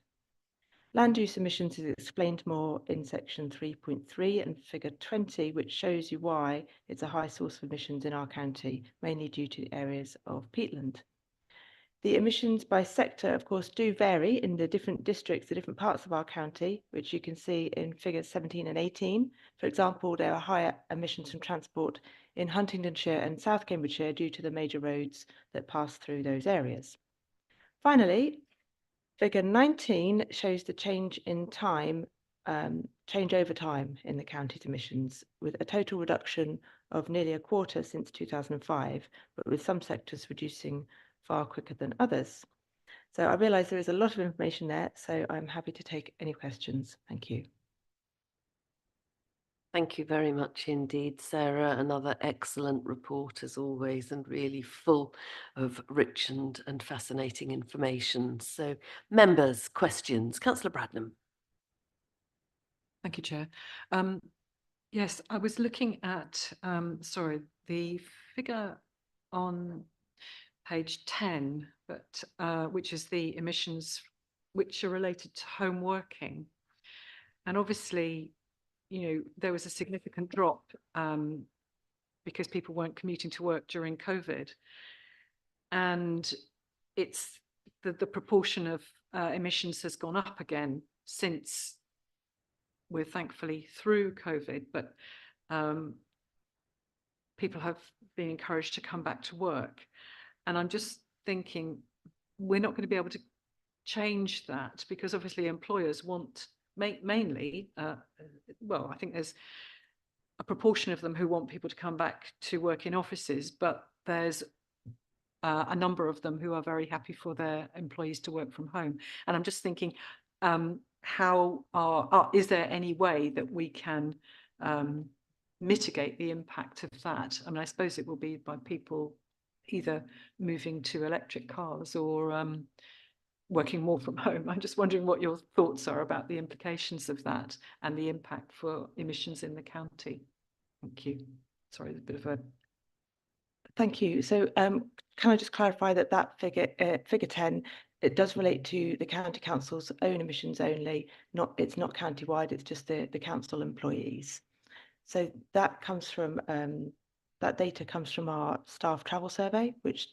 Land use emissions is explained more in section 3.3 and figure 20, which shows you why it's a high source of emissions in our county, mainly due to areas of peatland. The emissions by sector, of course, do vary in the different districts, the different parts of our county, which you can see in figures 17 and 18. For example, there are higher emissions from transport in Huntingdonshire and South Cambridgeshire due to the major roads that pass through those areas. Finally, figure 19 shows the change in time, change over time in the county's emissions, with a total reduction of nearly a quarter since 2005, but with some sectors reducing far quicker than others. So I realise there is a lot of information there, so I'm happy to take any questions. Thank you. Thank you very much indeed, Sarah. Another excellent report as always, and really full of rich and fascinating information. So members, questions. Councillor Bradnam. Thank you, Chair. Yes, I was looking at, the figure on page 10, but which is the emissions which are related to home working. And obviously, you know, there was a significant drop because people weren't commuting to work during COVID. And it's the proportion of emissions has gone up again since we're thankfully through COVID, but people have been encouraged to come back to work. And I'm just thinking we're not going to be able to change that because obviously employers want mainly, well, I think there's a proportion of them who want people to come back to work in offices, but there's a number of them who are very happy for their employees to work from home. And I'm just thinking, is there any way that we can mitigate the impact of that? I mean, I suppose it will be by people either moving to electric cars or working more from home. I'm just wondering what your thoughts are about the implications of that and the impact for emissions in the county. Thank you. Sorry, there's a bit of a... Thank you. So can I just clarify that figure, figure 10, it does relate to the county council's own emissions only, it's not county-wide, it's just the council employees. So that comes from, that data comes from our staff travel survey, which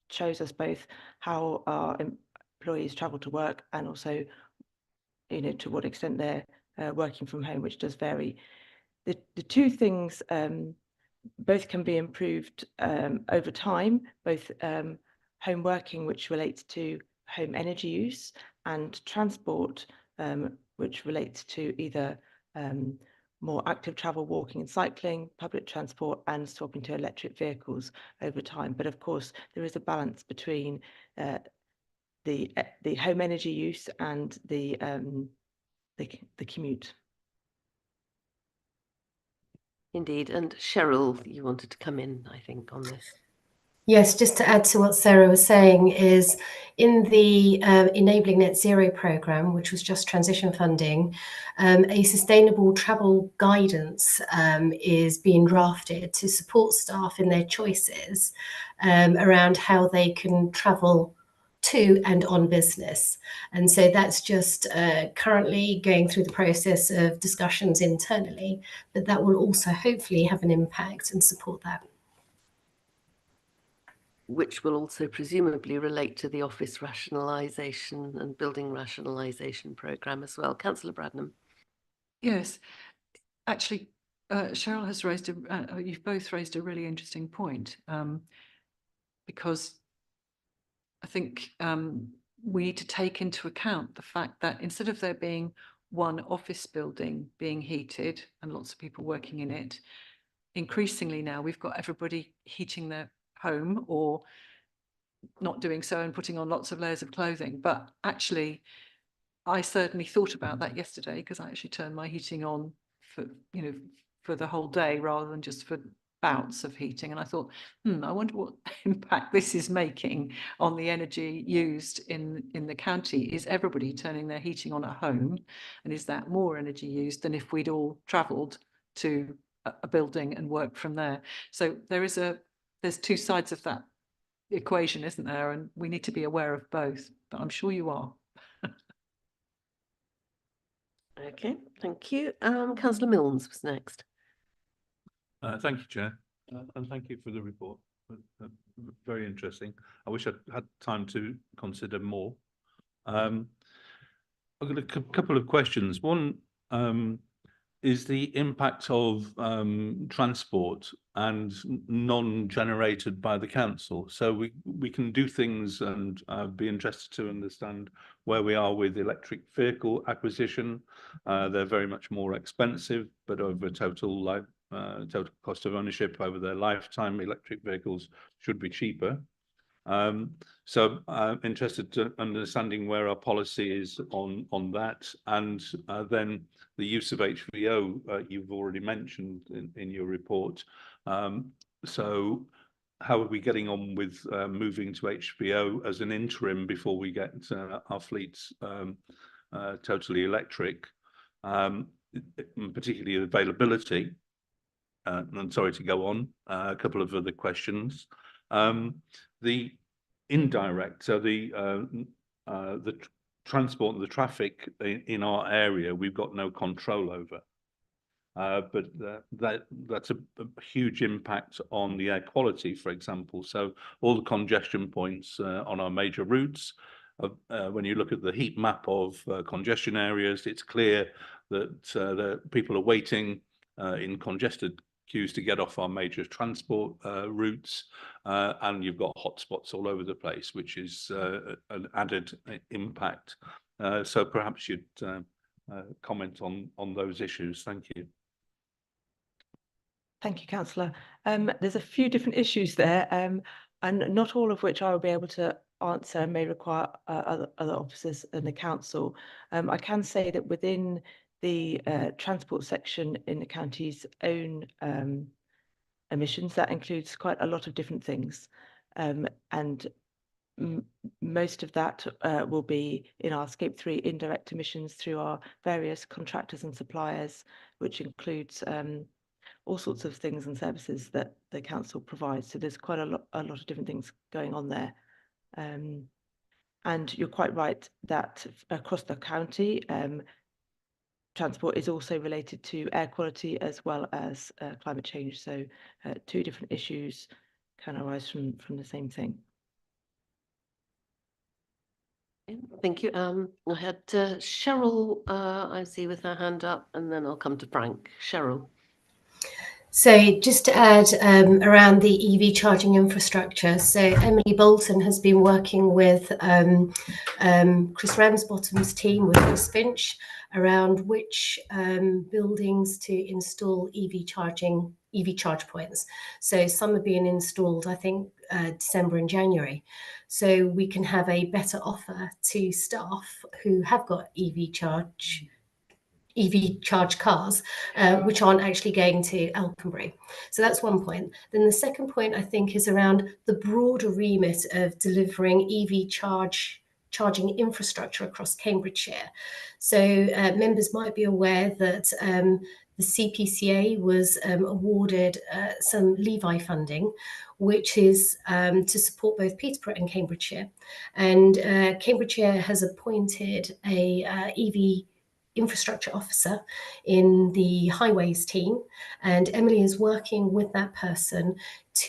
shows us both how our employees travel to work and also, you know, to what extent they're working from home, which does vary. The two things both can be improved over time, both home working, which relates to home energy use, and transport, which relates to either more active travel, walking and cycling, public transport, and swapping to electric vehicles over time. But of course, there is a balance between the home energy use and the commute. Indeed. And Cheryl, you wanted to come in, I think, on this. Yes, just to add to what Sarah was saying, is in the Enabling Net Zero programme, which was just transition funding, a sustainable travel guidance is being drafted to support staff in their choices around how they can travel to and on business. And so that's just currently going through the process of discussions internally, but that will also hopefully have an impact and support that. Which will also presumably relate to the office rationalisation and building rationalisation programme as well. Councillor Bradnam. Yes, actually, Cheryl has raised you've both raised a really interesting point, because I think we need to take into account the fact that instead of there being one office building being heated and lots of people working in it, increasingly now we've got everybody heating their home or not doing so and putting on lots of layers of clothing. But actually, I certainly thought about that yesterday, because I actually turned my heating on for, you know, for the whole day rather than just for bouts of heating. And I thought, I wonder what impact this is making on the energy used in the county. Is everybody turning their heating on at home? And is that more energy used than if we'd all travelled to a building and worked from there? So there's two sides of that equation, isn't there? And we need to be aware of both, but I'm sure you are. Okay, thank you. Councillor Milnes was next. Thank you, Chair, and thank you for the report. Very interesting. I wish I'd had time to consider more. I've got a couple of questions. One is the impact of transport and non-generated by the council. So we can do things, and be interested to understand where we are with electric vehicle acquisition. They're very much more expensive, but over total cost of ownership over their lifetime, electric vehicles should be cheaper. So I'm interested to understanding where our policy is on that, and then the use of HVO you've already mentioned in your report. So how are we getting on with moving to HVO as an interim before we get our fleets totally electric, particularly availability? I'm sorry to go on. A couple of other questions. The indirect, so the transport and the traffic in our area, we've got no control over. But that's a huge impact on the air quality, for example. So all the congestion points on our major routes, when you look at the heat map of congestion areas, it's clear that the people are waiting in congested queues to get off our major transport routes, and you've got hotspots all over the place, which is an added impact. So perhaps you'd comment on those issues. Thank you. Thank you, Councillor. There's a few different issues there. and not all of which I will be able to answer and may require other officers in the council. I can say that within the transport section in the county's own emissions, that includes quite a lot of different things, and most of that will be in our Scope 3 indirect emissions through our various contractors and suppliers, which includes all sorts of things and services that the council provides. So there's quite a lot of different things going on there. And you're quite right that across the county, transport is also related to air quality as well as climate change. So two different issues can arise from the same thing. Thank you. I had Cheryl, I see, with her hand up, and then I'll come to Frank. Cheryl. So just to add around the EV charging infrastructure, so Emily Bolton has been working with Chris Ramsbottom's team, with Chris Finch, around which buildings to install EV charge points. So some are being installed, I think, December and January. So we can have a better offer to staff who have got EV charge cars, which aren't actually going to Alconbury. So that's one point. Then the second point, I think, is around the broader remit of delivering EV charging infrastructure across Cambridgeshire. So members might be aware that the CPCA was awarded some Levi funding, which is to support both Peterborough and Cambridgeshire. And Cambridgeshire has appointed a EV infrastructure officer in the highways team, and Emily is working with that person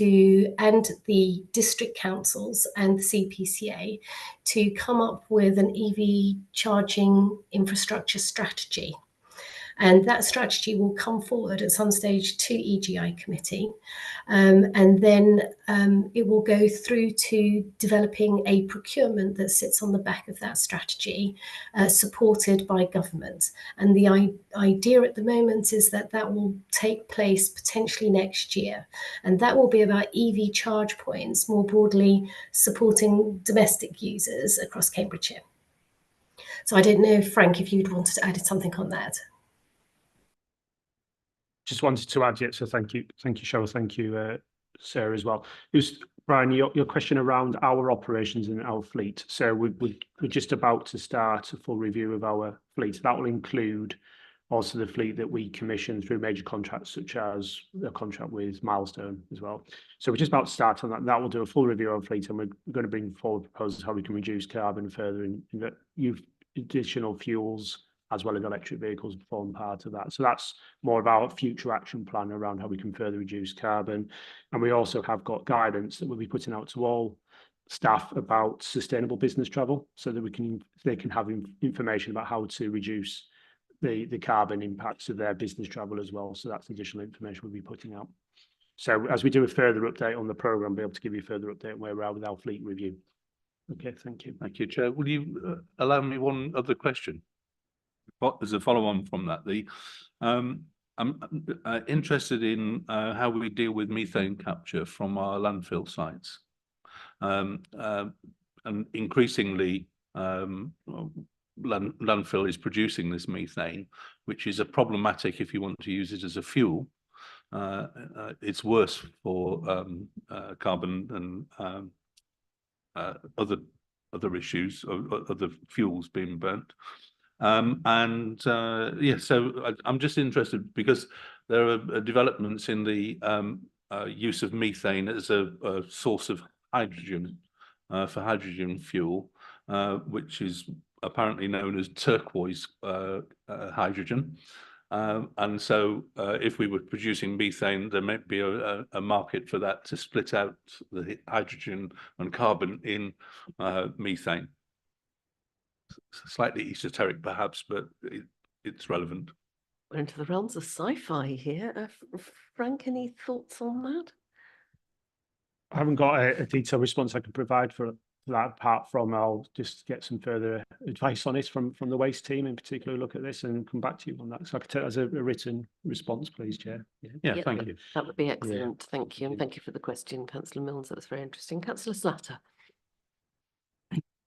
and the district councils and the CPCA to come up with an EV charging infrastructure strategy. And that strategy will come forward at some stage to EGI committee. And then it will go through to developing a procurement that sits on the back of that strategy, supported by government. And the idea at the moment is that that will take place potentially next year. And that will be about EV charge points, more broadly supporting domestic users across Cambridgeshire. So I don't know, Frank, if you'd wanted to add something on that. Just wanted to add, so thank you, Cheryl, thank you, Sarah, as well. It was, Brian, your question around our operations and our fleet. So we're just about to start a full review of our fleet. That will include also the fleet that we commission through major contracts, such as a contract with Milestone as well. So we're just about to start on that. That will do a full review of our fleet, and we're going to bring forward proposals how we can reduce carbon further, in that additional fuels as well as electric vehicles form part of that. So that's more of our future action plan around how we can further reduce carbon. And we also have got guidance that we'll be putting out to all staff about sustainable business travel, so that they can have information about how to reduce the carbon impacts of their business travel as well. So that's additional information we'll be putting out. So as we do a further update on the programme, we'll be able to give you a further update on where we're at with our fleet review. Okay, thank you. Thank you, Chair. Will you allow me one other question? As a follow-on from that, I'm interested in how we deal with methane capture from our landfill sites, and increasingly landfill is producing this methane, which is a problematic if you want to use it as a fuel. It's worse for carbon and other issues, other fuels being burnt. So I'm just interested, because there are developments in the use of methane as a source of hydrogen for hydrogen fuel, which is apparently known as turquoise hydrogen. And so if we were producing methane, there might be a market for that to split out the hydrogen and carbon in methane. Slightly esoteric, perhaps, but it's relevant. We're into the realms of sci-fi here. Frank, any thoughts on that? I haven't got a detailed response I can provide for that. Apart from, I'll just get some further advice on this from the waste team in particular, look at this and come back to you on that. So I could take that as a written response, please, Chair. Yeah, thank you. That would be excellent. Thank you. And thank you for the question, Councillor Milnes. That was very interesting. Councillor Slatter.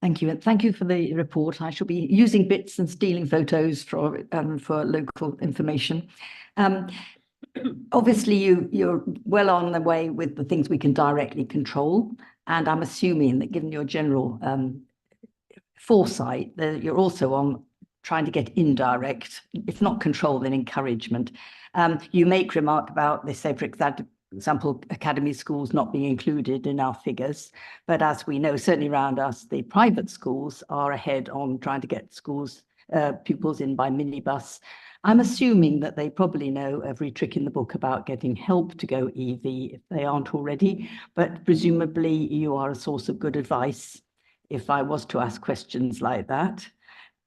Thank you, and thank you for the report. I shall be using bits and stealing photos for local information. Obviously, you're well on the way with the things we can directly control, and I'm assuming that given your general foresight, that you're also on trying to get indirect, if not control, then encouragement. You make remark about, they say, for example, academy schools not being included in our figures. But as we know, certainly around us, the private schools are ahead on trying to get schools, pupils in by minibus. I'm assuming that they probably know every trick in the book about getting help to go EV if they aren't already, but presumably you are a source of good advice if I was to ask questions like that.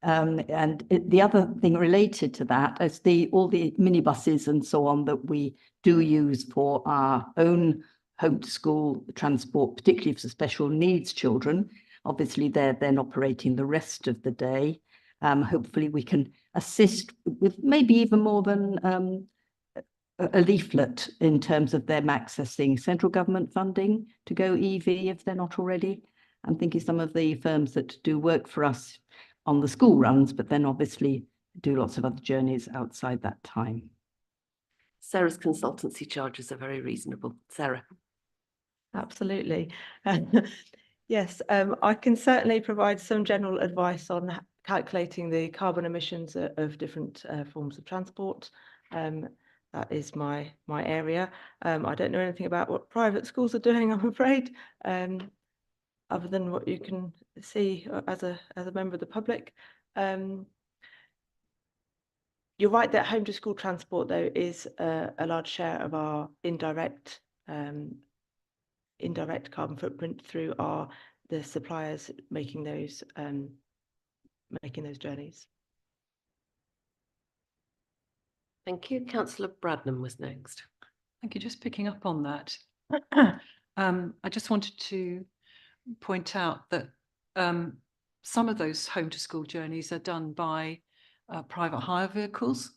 The other thing related to that is all the minibuses and so on that we do use for our own home to school transport, particularly for special needs children. Obviously, they're then operating the rest of the day. Hopefully, we can assist with maybe even more than a leaflet in terms of them accessing central government funding to go EV if they're not already. I'm thinking some of the firms that do work for us on the school runs, but then obviously do lots of other journeys outside that time. Sarah's consultancy charges are very reasonable. Sarah. Absolutely. Yes, I can certainly provide some general advice on calculating the carbon emissions of different forms of transport. That is my area. I don't know anything about what private schools are doing, I'm afraid, other than what you can see as a member of the public. You're right that home to school transport, though, is a large share of our indirect carbon footprint through the suppliers making those journeys. Thank you. Councillor Bradnam was next. Thank you. Just picking up on that, I just wanted to point out that some of those home to school journeys are done by private hire vehicles,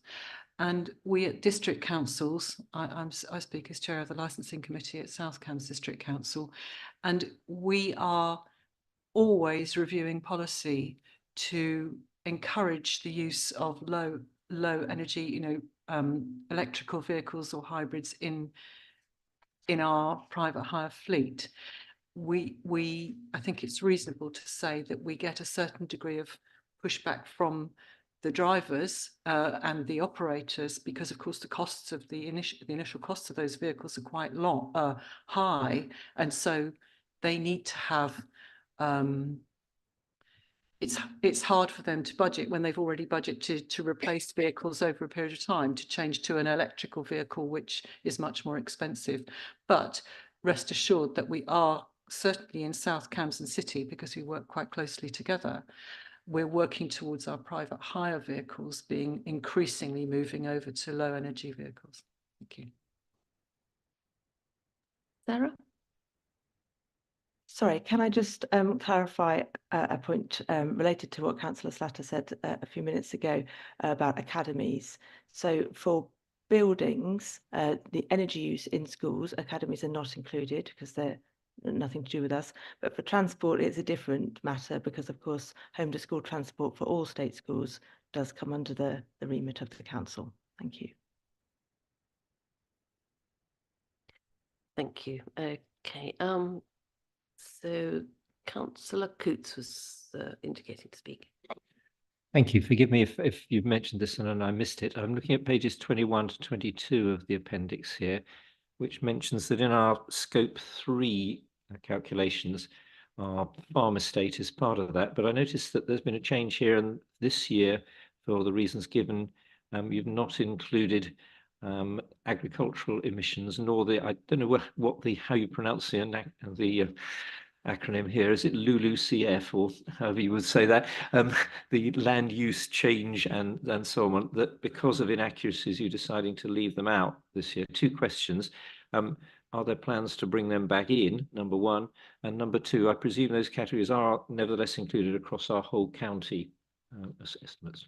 and we at district councils, I speak as chair of the licensing committee at South Cambs District Council, and we are always reviewing policy to encourage the use of low energy, electrical vehicles or hybrids in our private hire fleet. I think it's reasonable to say that we get a certain degree of pushback from the drivers and the operators, because of course the costs of the initial costs of those vehicles are quite high, and so they need to have it's hard for them to budget when they've already budgeted to replace vehicles over a period of time, to change to an electrical vehicle, which is much more expensive. But rest assured that we are certainly in South Cambs City, because we work quite closely together, we're working towards our private hire vehicles being increasingly moving over to low energy vehicles. Thank you. Sarah? Sorry, can I just clarify a point related to what Councillor Slatter said a few minutes ago about academies. So for buildings, the energy use in schools, academies are not included because they're nothing to do with us. But for transport, it's a different matter because, of course, home to school transport for all state schools does come under the remit of the council. Thank you. Thank you. Okay. So Councillor Coates was indicating to speak. Thank you. Forgive me if you've mentioned this and I missed it. I'm looking at pages 21 to 22 of the appendix here, which mentions that in our scope 3 calculations, our farm estate is part of that. But I noticed that there's been a change here, and this year, for the reasons given, you've not included agricultural emissions, nor I don't know how you pronounce the acronym here. Is it LULUCF, or however you would say that? The land use change and so on, that because of inaccuracies, you're deciding to leave them out this year. Two questions. Are there plans to bring them back in, number one? And number two, I presume those categories are nevertheless included across our whole county estimates.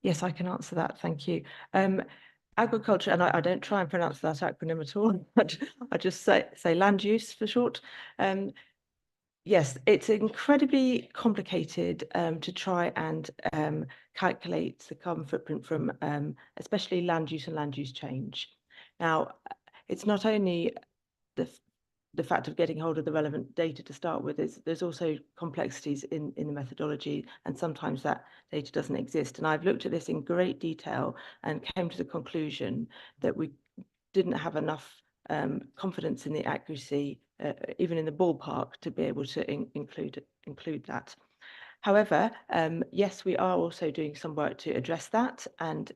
Yes, I can answer that. Thank you. Agriculture, and I don't try and pronounce that acronym at all. I just say land use for short. Yes, it's incredibly complicated to try and calculate the carbon footprint from especially land use and land use change. Now, it's not only the fact of getting hold of the relevant data to start with, there's also complexities in the methodology, and sometimes that data doesn't exist. And I've looked at this in great detail and came to the conclusion that we didn't have enough confidence in the accuracy, even in the ballpark, to be able to include that. However, yes, we are also doing some work to address that, and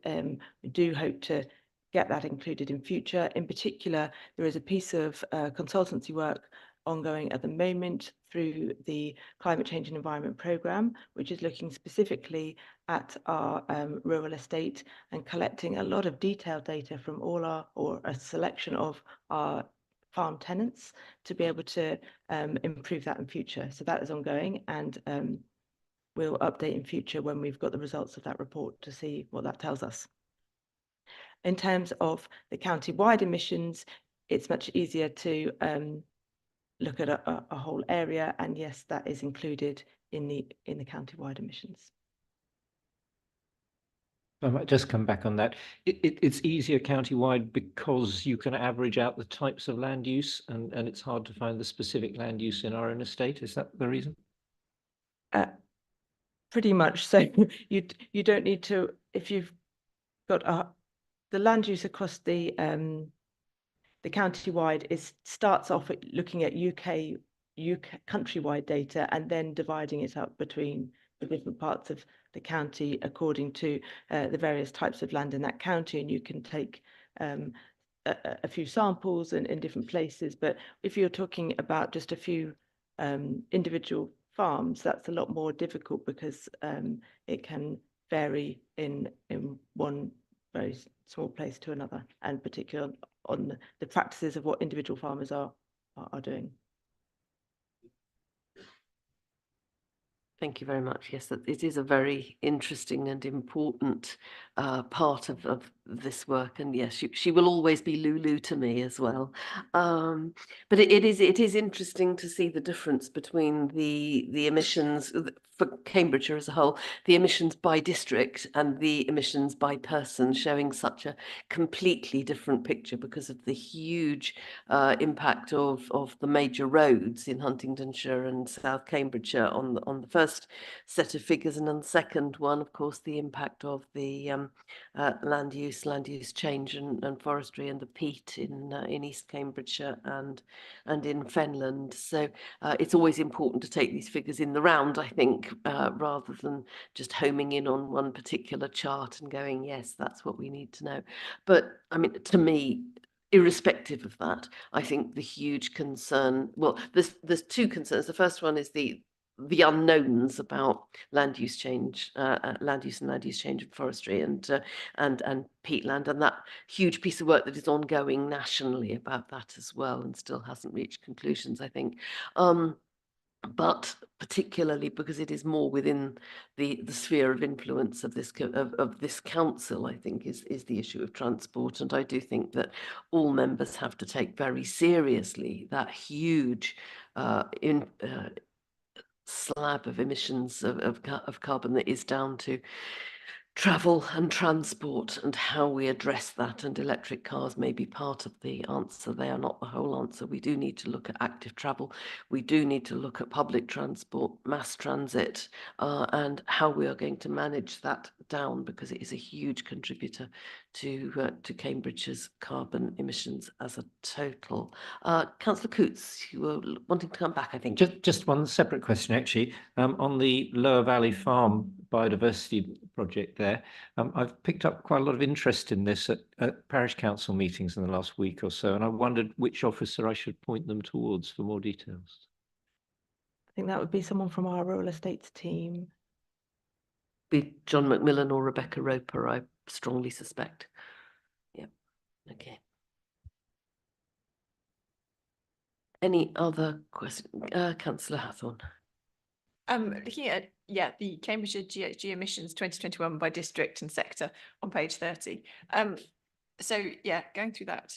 we do hope to get that included in future. In particular, there is a piece of consultancy work ongoing at the moment through the Climate Change and Environment Programme, which is looking specifically at our rural estate and collecting a lot of detailed data from all our, or a selection of our farm tenants, to be able to improve that in future. So that is ongoing, and we'll update in future when we've got the results of that report to see what that tells us. In terms of the county-wide emissions, it's much easier to look at a whole area, and yes, that is included in the county-wide emissions. I might just come back on that. It's easier county-wide because you can average out the types of land use, and it's hard to find the specific land use in our own estate. Is that the reason? Pretty much. So you don't need to, if you've got the land use across the county-wide starts off at looking at UK countrywide data, and then dividing it up between the different parts of the county according to the various types of land in that county. And you can take a few samples in different places. But if you're talking about just a few individual farms, that's a lot more difficult, because it can vary in one very small place to another, and particularly on the practices of what individual farmers are doing. Thank you very much. Yes, it is a very interesting and important part of this work, and yes, she will always be Lulu to me as well. But it is interesting to see the difference between the emissions for Cambridgeshire as a whole, the emissions by district and the emissions by person, showing such a completely different picture because of the huge impact of the major roads in Huntingdonshire and South Cambridgeshire on the first set of figures, and on the second one, of course, the impact of the land use change and forestry and the peat in East Cambridgeshire and in Fenland. So it's always important to take these figures in the round, I think, rather than just homing in on one particular chart and going, yes, that's what we need to know. But I mean, to me, irrespective of that, I think the huge concern, well, there's two concerns. The first one is the unknowns about land use change, land use change and forestry and peatland, and that huge piece of work that is ongoing nationally about that as well, and still hasn't reached conclusions, I think. But particularly because it is more within the sphere of influence of this council, I think is the issue of transport. And I do think that all members have to take very seriously that huge slab of emissions of carbon that is down to travel and transport, and how we address that. And electric cars may be part of the answer. They are not the whole answer. We do need to look at active travel. We do need to look at public transport, mass transit, and how we are going to manage that down, because it is a huge contributor to Cambridge's carbon emissions as a total. Councillor Coutts, you were wanting to come back, I think. Just one separate question, actually. On the Lower Valley Farm biodiversity project there, I've picked up quite a lot of interest in this at parish council meetings in the last week or so, and I wondered which officer I should point them towards for more details. I think that would be someone from our rural estates team. Be John Macmillan or Rebecca Roper, I strongly suspect. Yeah. Okay. Any other question? Councillor Hathorn. Looking at, the Cambridgeshire GHG emissions 2021 by district and sector on page 30. So going through that,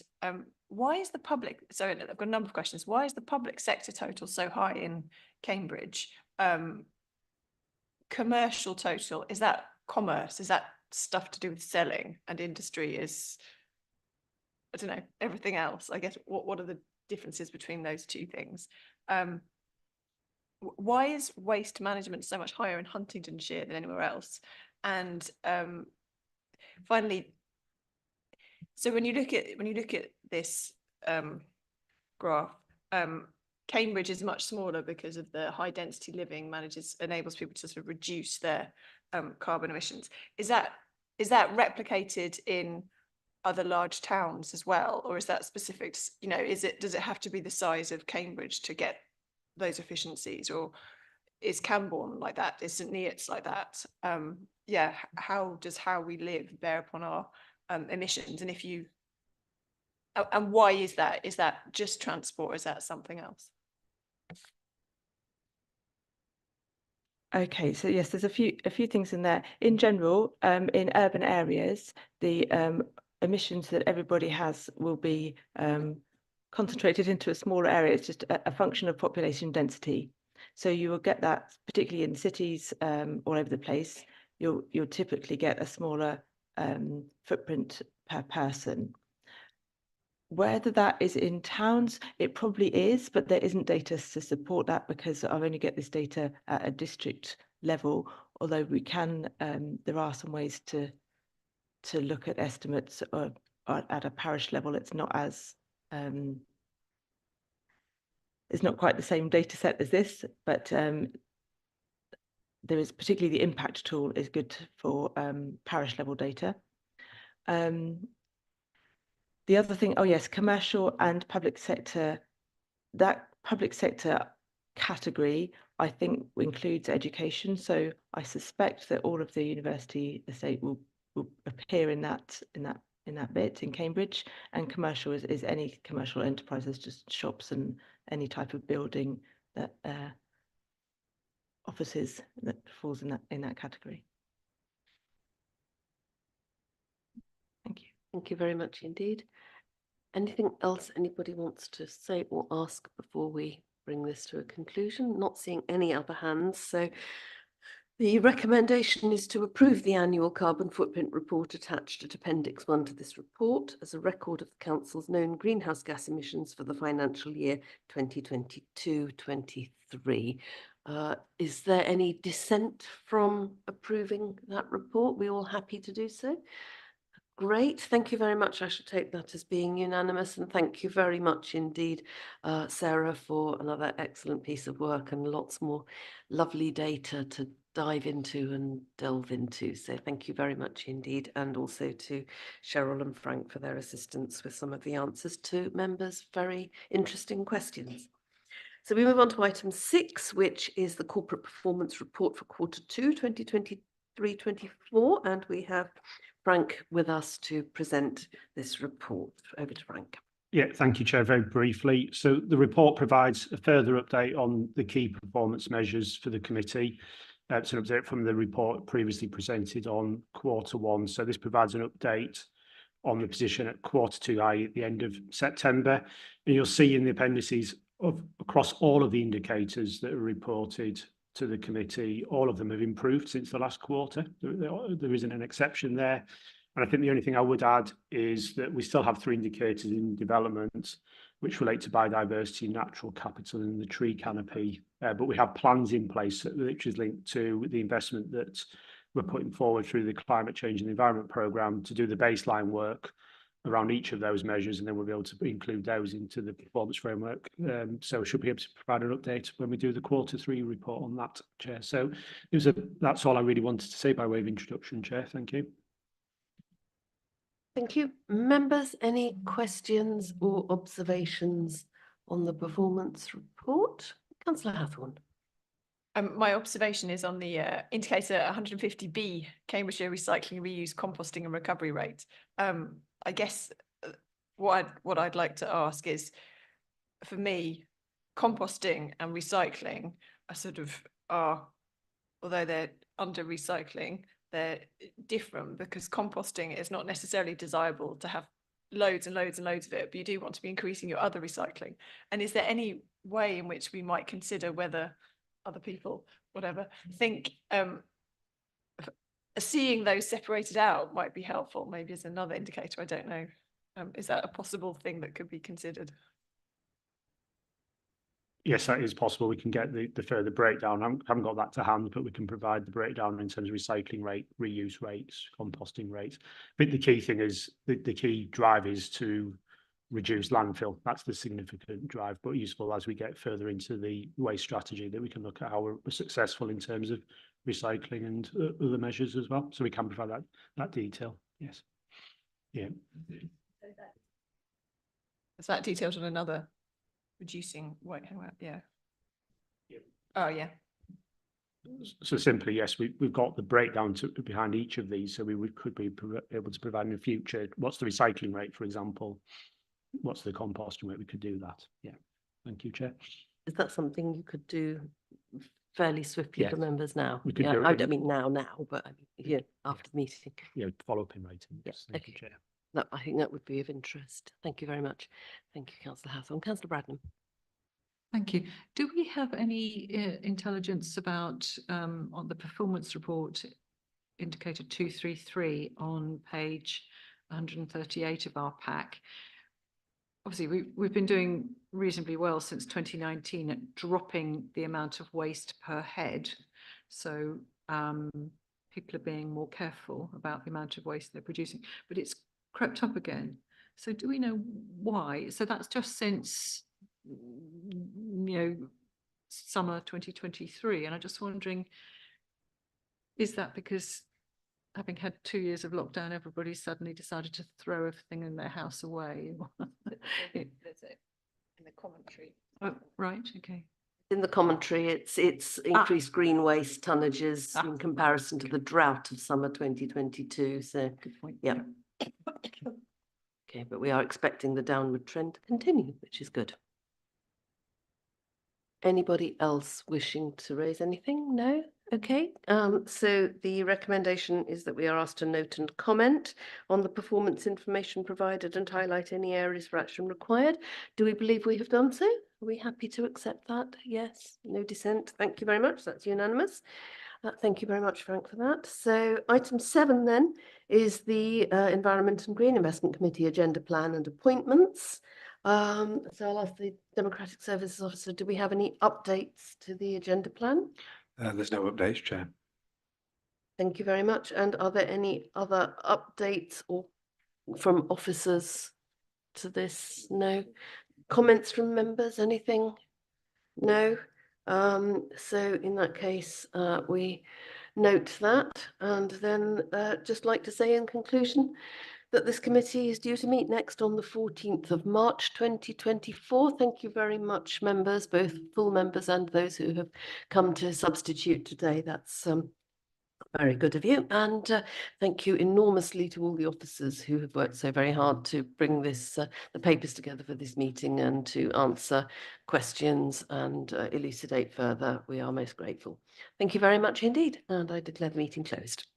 why is the public, so I've got a number of questions. Why is the public sector total so high in Cambridge? Commercial total, is that commerce? Is that stuff to do with selling, and industry is, I don't know, everything else? I guess what are the differences between those two things? Why is waste management so much higher in Huntingdonshire than anywhere else? And finally, so when you look at this graph, Cambridge is much smaller because of the high density living enables people to sort of reduce their carbon emissions. Is that replicated in other large towns as well, or is that specific to, you know, does it have to be the size of Cambridge to get those efficiencies, or is Camborne like that? Is St Neots like that? How does how we live bear upon our emissions? And and why is that? Is that just transport? Is that something else? Okay, so yes, there's a few things in there. In general, in urban areas, the emissions that everybody has will be concentrated into a smaller area. It's just a function of population density. So you will get that, particularly in cities all over the place. You'll typically get a smaller footprint per person. Whether that is in towns, it probably is, but there isn't data to support that because I only get this data at a district level, although we can, there are some ways to look at estimates at a parish level. It's not as, it's not quite the same data set as this, but there is particularly the impact tool is good for parish level data. The other thing, oh yes, commercial and public sector. That public sector category, I think, includes education. So I suspect that all of the university estate will appear in that bit in Cambridge. And commercial is any commercial enterprises, just shops and any type of building that offices that falls in that category. Thank you. Thank you very much indeed. Anything else anybody wants to say or ask before we bring this to a conclusion? Not seeing any other hands. So the recommendation is to approve the annual carbon footprint report attached at Appendix 1 to this report as a record of the Council's known greenhouse gas emissions for the financial year 2022-23. Is there any dissent from approving that report? We all happy to do so? Great, thank you very much. I should take that as being unanimous, and thank you very much indeed, Sarah, for another excellent piece of work and lots more lovely data to dive into and delve into. So thank you very much indeed, and also to Cheryl and Frank for their assistance with some of the answers to members' very interesting questions. So we move on to item 6, which is the corporate performance report for Q2 2023-24, and we have Frank with us to present this report. Over to Frank. Yeah, thank you, Chair. Very briefly. So the report provides a further update on the key performance measures for the committee. It's an update from the report previously presented on Q1. So this provides an update on the position at Q2, i.e. at the end of September. And you'll see in the appendices across all of the indicators that are reported to the committee, all of them have improved since the last quarter. There isn't an exception there. And I think the only thing I would add is that we still have 3 indicators in development which relate to biodiversity, natural capital and the tree canopy. But we have plans in place which is linked to the investment that we're putting forward through the Climate Change and Environment Programme to do the baseline work around each of those measures, and then we'll be able to include those into the performance framework. So we should be able to provide an update when we do the Q3 report on that, Chair. So that's all I really wanted to say by way of introduction, Chair. Thank you. Thank you. Members, any questions or observations on the performance report? Councillor Hathorn. My observation is on the indicator 150B, Cambridgeshire Recycling, Reuse, Composting and Recovery Rate. I guess what I'd like to ask is, for me, composting and recycling are sort of although they're under recycling, they're different, because composting is not necessarily desirable to have loads and loads and loads of it, but you do want to be increasing your other recycling. And is there any way in which we might consider whether other people, whatever, think seeing those separated out might be helpful, maybe as another indicator? I don't know. Is that a possible thing that could be considered? Yes, that is possible. We can get the further breakdown. I haven't got that to hand, but we can provide the breakdown in terms of recycling rate, reuse rates, composting rates. But the key thing is, the key drive is to reduce landfill. That's the significant drive, but useful as we get further into the waste strategy, that we can look at how we're successful in terms of recycling and other measures as well. So we can provide that detail. Yes. Yeah. Is that detailed on another? Reducing weight, yeah. Oh, yeah. So simply, yes, we've got the breakdown behind each of these, so we could be able to provide in the future. What's the recycling rate, for example? What's the composting rate? We could do that. Yeah. Thank you, Chair. Is that something you could do fairly swiftly for Yes. members now? We could Yeah, do it I in- don't mean now, but I mean, yeah, after the meeting. Yeah, follow up in writing. Yes, Thank you, okay. Chair. No, I think that would be of interest. Thank you very much. Thank you, Councillor Hathorn. Councillor Bradnam. Thank you. Do we have any intelligence about on the performance report indicator 233 on page 138 of our pack? Obviously, we've been doing reasonably well since 2019 at dropping the amount of waste per head. So people are being more careful about the amount of waste they're producing, but it's crept up again. So do we know why? So that's just since, summer 2023. And I'm just wondering, is that because having had 2 years of lockdown, everybody suddenly decided to throw everything in their house away? There's it in the commentary. Oh, right, okay. In the commentary, it's increased green waste tonnages in comparison to the drought of summer 2022. So, good point. Yeah. Okay, but we are expecting the downward trend to continue, which is good. Anybody else wishing to raise anything? No? Okay, so the recommendation is that we are asked to note and comment on the performance information provided and highlight any areas for action required. Do we believe we have done so? Are we happy to accept that? Yes, no dissent. Thank you very much. That's unanimous. Thank you very much, Frank, for that. So item 7 then is the Environment and Green Investment Committee agenda plan and appointments. So I'll ask the Democratic Services Officer, do we have any updates to the agenda plan? There's no updates, Chair. Thank you very much. And are there any other updates or from officers to this? No. Comments from members? Anything? No. So in that case, we note that, and then just like to say in conclusion that this committee is due to meet next on the 14th of March 2024. Thank you very much, members, both full members and those who have come to substitute today. That's very good of you. And thank you enormously to all the officers who have worked so very hard to bring this, the papers together for this meeting and to answer questions and elucidate further. We are most grateful. Thank you very much indeed. And I declare the meeting closed.